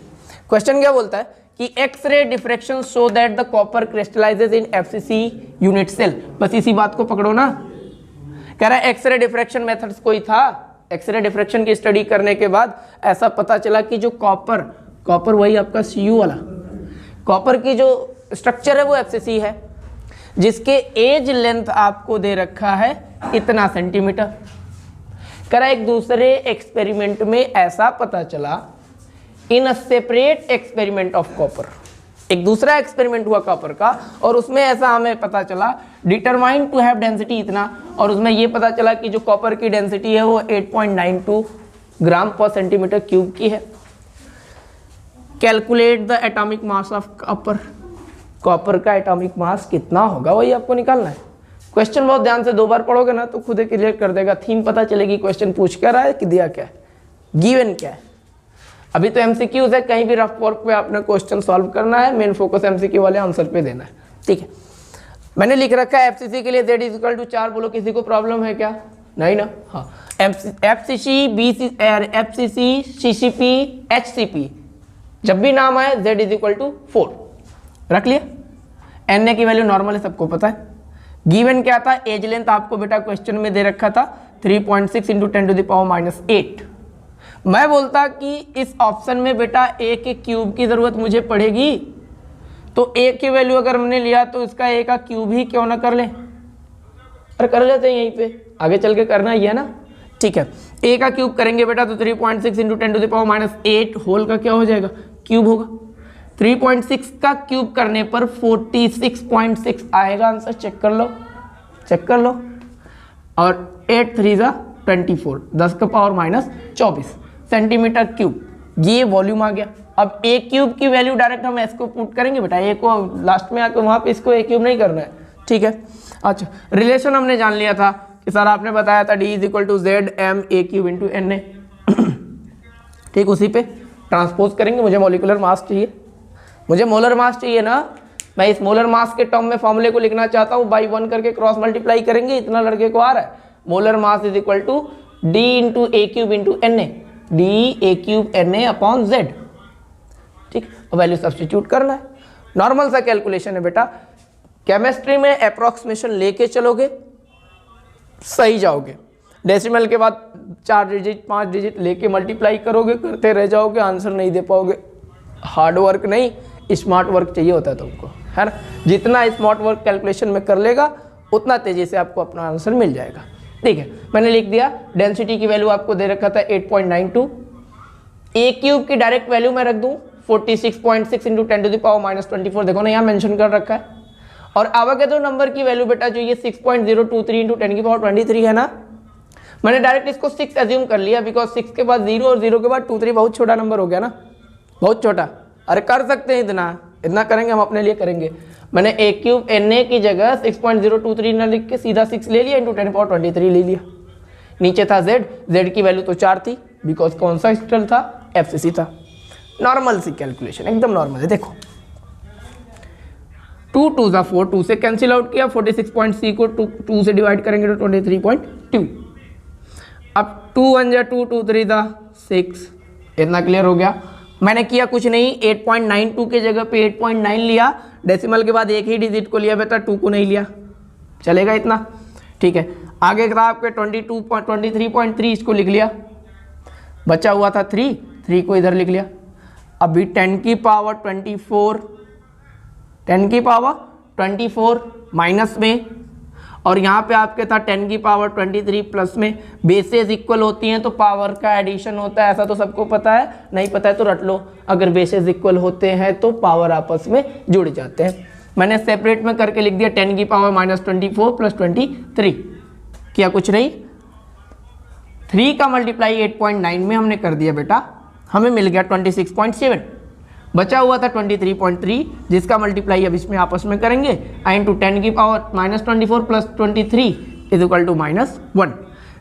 क्वेश्चन क्या बोलता है कि X-ray diffraction show that the copper crystallizes in FCC unit cell. बस इसी बात को पकड़ो ना। कह रहा है एक्सरे डिफ्रैक्शन मेथड्स कोई था, एक्सरे डिफ्रैक्शन की स्टडी करने के बाद ऐसा पता चला कि जो कॉपर वही आपका Cu वाला कॉपर की जो स्ट्रक्चर है वो FCC है, जिसके एज लेंथ आपको दे रखा है इतना सेंटीमीटर। कह रहा है एक दूसरे एक्सपेरिमेंट में ऐसा पता चला in a separate experiment of copper, एक दूसरा एक्सपेरिमेंट हुआ कॉपर का, और उसमें ऐसा हमें पता चला डिटरमाइन टू हैव डेंसिटी इतना, और उसमें ये पता चला कि जो कॉपर की डेंसिटी है वो 8.92 ग्राम पर सेंटीमीटर क्यूब की है। Calculate the atomic mass of copper, copper का एटॉमिक मास कितना होगा वही आपको निकालना है। क्वेश्चन बहुत ध्यान से 2 बार पढ़ोगे ना तो खुद ही क्लियर कर देगा, थीम पता चलेगी क्वेश्चन पूछ क्या रहा है कि दिया क्या है, गिवन क्या है। अभी तो MCQs है, कहीं भी रफ वर्क पे आपने क्वेश्चन सॉल्व करना है, मेन फोकस MCQ वाले आंसर पे देना है। ठीक है, मैंने लिख रखा है FCC के लिए Z इज इक्वल टू 4। बोलो किसी को प्रॉब्लम है क्या? नहीं ना। हाँ, FCC, FCC, CCP, HCP, जब भी नाम आए Z इज इक्वल टू 4 रख लिया। Na की वैल्यू नॉर्मल है, सबको पता है। गिवन क्या था, एज लेंथ आपको बेटा क्वेश्चन में दे रखा था 3.6 इंटू 10⁻⁸। मैं बोलता कि इस ऑप्शन में बेटा A के क्यूब की जरूरत मुझे पड़ेगी, तो A की वैल्यू अगर हमने लिया तो इसका A का क्यूब ही क्यों ना कर ले, और कर लेते हैं यहीं पे। आगे चल के करना ही है ना, ठीक है। ए का क्यूब करेंगे बेटा तो 3.6 इंटू 10⁻⁸ होल का क्या हो जाएगा, क्यूब होगा। 3.6 का क्यूब करने पर 46.6 आएगा आंसर, चेक कर लो, चेक कर लो। और 8 3 ज़ा 24, 10⁻⁻24 सेंटीमीटर क्यूब, ये वॉल्यूम आ गया। अब ए क्यूब की वैल्यू डायरेक्ट हम एस को पुट करेंगे बेटा, ए को लास्ट में आके वहाँ पे इसको ए क्यूब नहीं करना है, ठीक है। अच्छा, रिलेशन हमने जान लिया था कि सर आपने बताया था D = ZmA³ इंटू Na, ठीक, उसी पे ट्रांसपोज करेंगे। मुझे मॉलिक्यूलर मास चाहिए, मुझे मोलर मास चाहिए ना, मैं इस मोलर मास के टर्म में फॉर्मूले को लिखना चाहता हूँ, बाई 1 करके क्रॉस मल्टीप्लाई करेंगे, इतना लड़के को आ रहा है। मोलर मास = D × A³ into Na, DA³ Na/Z, ठीक। अब वैल्यू सब्स्टिट्यूट करना है, नॉर्मल सा कैलकुलेशन है बेटा। केमिस्ट्री में अप्रॉक्सीमेशन लेके चलोगे सही जाओगे, डेसिमल के बाद 4 डिजिट 5 डिजिट लेके मल्टीप्लाई करोगे, करते रह जाओगे, आंसर नहीं दे पाओगे। हार्ड वर्क नहीं, स्मार्ट वर्क चाहिए होता है तुमको, है ना। जितना स्मार्ट वर्क कैलकुलेशन में कर लेगा उतना तेजी से आपको अपना आंसर मिल जाएगा, ठीक है। मैंने लिख दिया, डेंसिटी की वैल्यू आपको दे रखा था 8.92, ए क्यूब की डायरेक्ट वैल्यू मैं रख दूं 46.6 इंटू 10⁻⁻24, देखो ना यहाँ मेंशन कर रखा है। और आवागेड्रो नंबर की वैल्यू बेटा जो ये 6.023 इंटू 10⁻23 है ना, मैंने डायरेक्ट इसको 6 एज्यूम कर लिया, बिकॉज 6 के बाद 0 और 0 के बाद 23 बहुत छोटा नंबर हो गया ना, बहुत छोटा। अरे कर सकते हैं, इतना इतना करेंगे, हम अपने लिए करेंगे। मैंने A³ Na की जगह 6.023 ना लिख के सीधा 6 ले लिया, इंटू 10⁻23 ले लिया। नीचे था Z की वैल्यू तो 4 थी, बिकॉज कौन सा क्रिस्टल था, FCC था। नॉर्मल सी कैलकुलेशन, एकदम नॉर्मल है। देखो 2 2 ज़ा 4, 2 से कैंसिल आउट किया, 46.6 को 2 से डिवाइड करेंगे तो 23.2। अब 2 1 ज़ा 2, 2 3 ज़ा 6, इतना क्लियर हो गया। मैंने किया कुछ नहीं, 8.92 के जगह पे 8.9 लिया, डेसिमल के बाद एक ही डिजिट को लिया बेटा, 2 को नहीं लिया, चलेगा इतना, ठीक है। आगे था आपके 23.3, इसको लिख लिया, बचा हुआ था 3 को इधर लिख लिया। अभी 10 की पावर 24 माइनस में, और यहाँ पे आपके था 10 की पावर 23 प्लस में। बेसेस इक्वल होती हैं तो पावर का एडिशन होता है, ऐसा तो सबको पता है, नहीं पता है तो रट लो। अगर बेसेस इक्वल होते हैं तो पावर आपस में जुड़ जाते हैं। मैंने सेपरेट में करके लिख दिया 10 की पावर -24 प्लस 23, किया कुछ नहीं। 3 का मल्टीप्लाई 8.9 में हमने कर दिया बेटा, हमें मिल गया 26.7। बचा हुआ था 23.3, जिसका मल्टीप्लाई अब इसमें आपस में करेंगे, इंटू 10 की पावर -24 प्लस 23 = -1।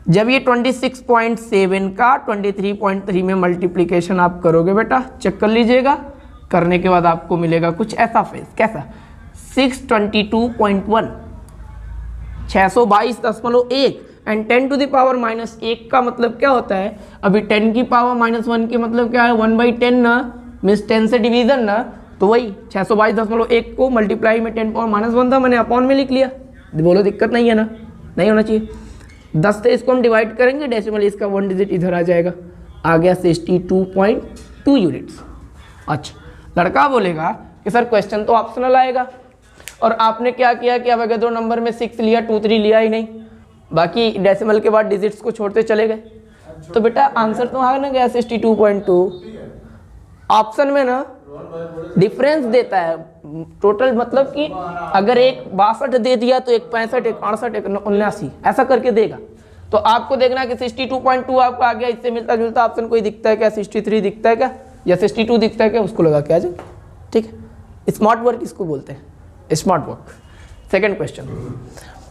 जब ये 26.7 का 23.3 में मल्टीप्लिकेशन आप करोगे बेटा, चेक कर लीजिएगा, करने के बाद आपको मिलेगा कुछ ऐसा फेस, कैसा 622.1, 622.1 एंड 10 टू द पावर -1 का मतलब क्या होता है, अभी 10 की पावर -1 के मतलब क्या है, 1/10 ना, मीन्स 10 से डिवीजन ना, तो वही 622.1 को मल्टीप्लाई में 10 पावर -1 था, मैंने अपॉन में लिख लिया। बोलो दिक्कत नहीं है ना, नहीं होना चाहिए। 10 से इसको हम डिवाइड करेंगे, डेसिमल इसका 1 डिजिट इधर आ जाएगा, आ गया 62.2 यूनिट्स। अच्छा, लड़का बोलेगा कि सर क्वेश्चन तो ऑप्शनल आएगा, और आपने क्या किया कि अवोगाड्रो नंबर में 6 लिया, 2 3 लिया ही नहीं, बाकी डेसिमल के बाद डिजिट्स को छोड़ते चले गए, तो बेटा आंसर तो आ ना गया 62.2। ऑप्शन में ना डिफरेंस देता है टोटल, मतलब कि अगर एक 62 दे दिया तो एक 65, एक 68, एक 79 ऐसा करके देगा। तो आपको देखना कि 62.2 आपका आ गया, इससे मिलता जुलता ऑप्शन कोई दिखता है क्या, 63 दिखता है क्या, या 62 दिखता है क्या, उसको लगा के आ जाए, ठीक है। स्मार्ट वर्क इसको बोलते हैं, स्मार्ट वर्क। Second question.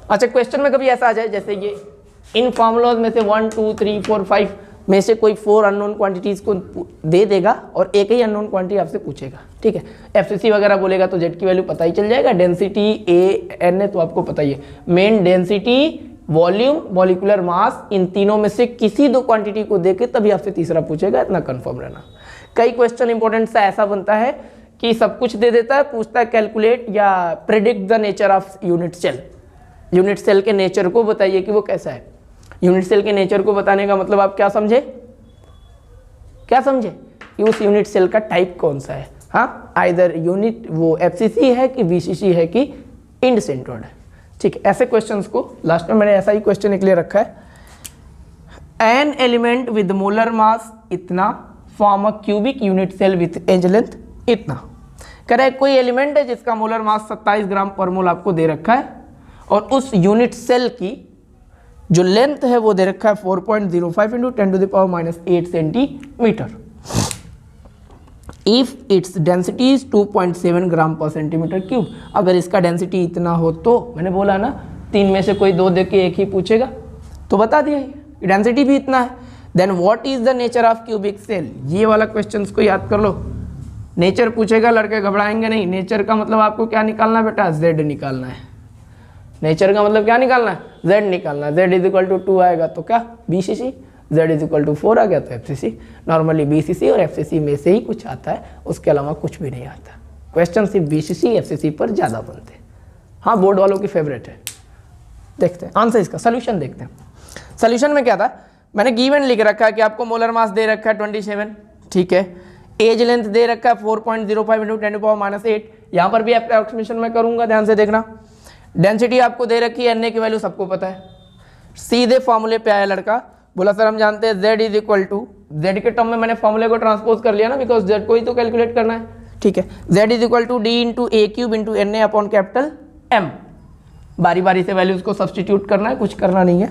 अच्छा, क्वेश्चन में कभी ऐसा आ जाए जैसे ये इन फॉर्मूलाज में से 1 2 3 4 5 में से कोई 4 अननोन क्वांटिटीज़ को दे देगा और एक ही अननोन क्वांटिटी आपसे पूछेगा, ठीक है। FCC वगैरह बोलेगा तो Z की वैल्यू पता ही चल जाएगा, डेंसिटी A तो आपको पता ही है, main density, volume, molecular mass, इन तीनों में से किसी 2 क्वांटिटी को देके तभी आपसे तीसरा पूछेगा, इतना कंफर्म रहना। कई क्वेश्चन इंपॉर्टेंट सा ऐसा बनता है कि सब कुछ दे देता है, पूछता है कैलकुलेट या predict the nature of unit cell. Unit cell के नेचर को बताइए कि वो कैसा है। यूनिट सेल के नेचर को बताने का मतलब आप क्या समझे, क्या समझे कि उस यूनिट सेल का टाइप कौन सा है। हाँ, आइदर यूनिट वो FCC है कि VCC है कि इंड सेंट्रोइड है, ठीक। ठीक है, ऐसे क्वेश्चंस को लास्ट में मैंने ऐसा ही क्वेश्चन एक लिए रखा है, an element with molar mass इतना form a cubic unit cell with edge length इतना। कह रहा है कोई एलिमेंट है जिसका मोलर मास 27 ग्राम पर मोल आपको दे रखा है और उस यूनिट सेल की जो लेंथ है वो दे रखा है 4.05 into 10⁻⁻8 centimetre. If its density is 2.7 ग्राम पर सेंटीमीटर क्यूब। अगर इसका डेंसिटी इतना हो तो मैंने बोला ना 3 में से कोई 2 दे के एक ही पूछेगा, तो बता दिया डेंसिटी भी इतना है। Then what is the nature of cubic cell, ये वाला क्वेश्चन को याद कर लो। नेचर पूछेगा, लड़के घबराएंगे नहीं। नेचर का मतलब आपको क्या निकालना है बेटा, जेड निकालना है। नेचर का मतलब क्या निकालना है, जेड निकालना है। जेड इज इक्वल टू 2 आएगा तो क्या BCC, Z is equal to 4 आ गया तो एफसीसी। नॉर्मली बीसीसी और एफसीसी में से ही कुछ आता है, उसके अलावा कुछ भी नहीं आता। क्वेश्चन सिर्फ बीसीसी एफसीसी पर ज़्यादा बनते हैं। हाँ, बोर्ड वालों की फेवरेट है। देखते हैं आंसर इसका, सोल्यूशन देखते हैं। सोल्यूशन में क्या था, मैंने गिवन लिख रखा है कि आपको मोलर मास दे रखा है 27, ठीक है। एज लेंथ दे रखा है 4.05 इंटू 10⁻⁸। यहाँ पर भी अप्रोक्सीमेशन में करूँगा, ध्यान से देखना। डेंसिटी आपको दे रखी है, एन ए की वैल्यू सबको पता है। सीधे फॉर्मूले पे आया लड़का, बोला सर हम जानते हैं z is equal to, Z के टर्म में मैंने फॉर्मूले को ट्रांसपोज कर लिया ना, बिकॉज जेड को ही तो कैलकुलेट करना है, ठीक है। z is equal to D into A cube into N A upon capital M. बारी बारी से वैल्यूज को सब्सटीट्यूट करना है, कुछ करना नहीं है।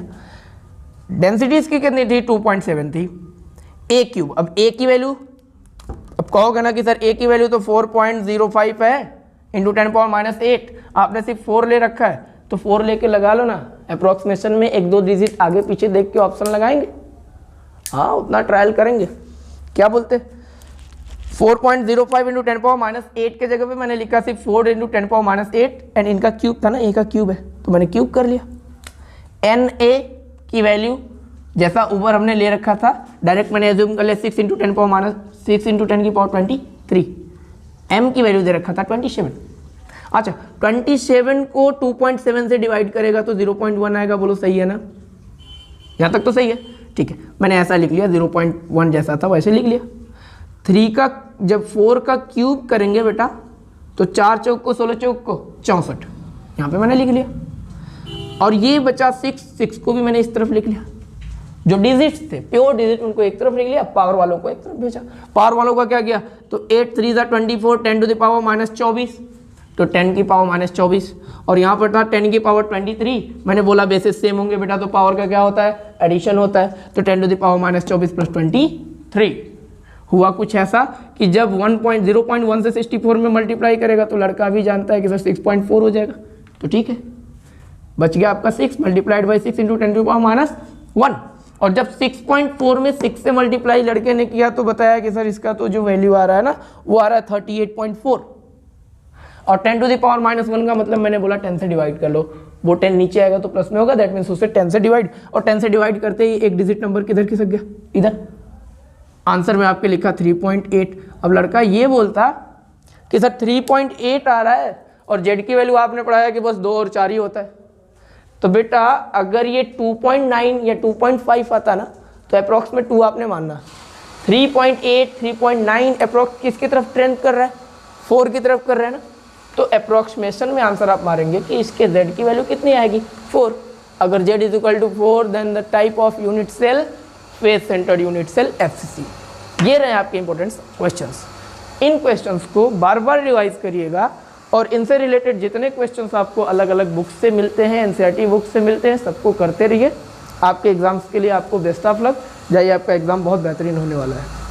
डेंसिटी इसकी कितनी थी, 2.7 थी। ए क्यूब, अब ए की वैल्यू, अब कहोगे ना कि सर ए की वैल्यू तो 4.05 है इंटू 10⁻⁸। आपने सिर्फ 4 ले रखा है तो 4 लेके लगा लो ना। अप्रोक्सीमेशन में 1-2 डिजिट आगे पीछे देख के ऑप्शन लगाएंगे, हाँ उतना ट्रायल करेंगे। क्या बोलते, 4.05 इंटू 10⁻⁸ के जगह पे मैंने लिखा सिर्फ 4 इंटू 10⁻⁸, एंड इनका क्यूब था ना, ए का क्यूब है तो मैंने क्यूब कर लिया। एन ए की वैल्यू जैसा ऊपर हमने ले रखा था, डायरेक्ट मैंने एज्यूम कर लिया 6 इंटू 10⁻⁶ एम की वैल्यू दे रखा था 27। अच्छा, 27 को 2.7 से डिवाइड करेगा तो 0.1 आएगा, बोलो सही है ना, यहाँ तक तो सही है, ठीक है। मैंने ऐसा लिख लिया, 0.1 जैसा था वैसे लिख लिया। 3 का जब 4 का क्यूब करेंगे बेटा तो 4 चौक को 16 चौक को 64, यहाँ पे मैंने लिख लिया। और ये बचा 6 को भी मैंने इस तरफ लिख लिया। जो डिजिट्स थे प्योर डिजिट उनको एक तरफ लिख लिया, पावर वालों को एक तरफ भेजा। पावर वालों का क्या किया, तो 8 3 24, 10⁻⁻24, तो 10 की पावर -24, और यहाँ पर था 10 की पावर 23। मैंने बोला बेसिस सेम होंगे बेटा तो पावर का क्या होता है, एडिशन होता है। तो 10⁻⁻24 प्लस 23 हुआ कुछ ऐसा कि जब 0.1 से 64 में मल्टीप्लाई करेगा तो लड़का भी जानता है कि सर 6.4 हो जाएगा, तो ठीक है, बच गया आपका 6 मल्टीप्लाइड बाई 6 इंटू 10⁻⁻1। और जब 6.4 में 6 से मल्टीप्लाई लड़के ने किया तो बताया कि सर इसका तो जो वैल्यू आ रहा है ना वो आ रहा है 38.4। और 10⁻⁻1 का मतलब मैंने बोला 10 से डिवाइड कर लो, वो 10 नीचे आएगा तो प्लस में होगा, दैट मीन्स उसे 10 से डिवाइड, और 10 से डिवाइड करते ही एक डिजिट नंबर किधर खिसक गया, इधर। आंसर में आपके लिखा 3.8। अब लड़का ये बोलता कि सर 3.8 आ रहा है और जेड की वैल्यू आपने पढ़ाया कि बस 2 और 4 ही होता है, तो बेटा अगर ये 2.9 या 2.5 आता ना तो अप्रॉक्स में 2 आपने मानना। 3.8 3.9 अप्रॉक्स किसकी तरफ ट्रेंड कर रहा है, 4 की तरफ कर रहा है ना, तो अप्रॉक्सीमेशन में आंसर आप मारेंगे कि इसके z की वैल्यू कितनी आएगी, 4। अगर z is equal to 4 then the type of unit cell face centred unit cell FCC. ये रहे आपके इंपॉर्टेंट क्वेश्चंस। इन क्वेश्चंस को बार बार रिवाइज करिएगा और इनसे रिलेटेड जितने क्वेश्चंस आपको अलग अलग बुक्स से मिलते हैं, एनसीईआरटी बुक्स से मिलते हैं, सबको करते रहिए। आपके एग्जाम्स के लिए आपको बेस्ट ऑफ लक। जाइए, आपका एग्जाम बहुत बेहतरीन होने वाला है।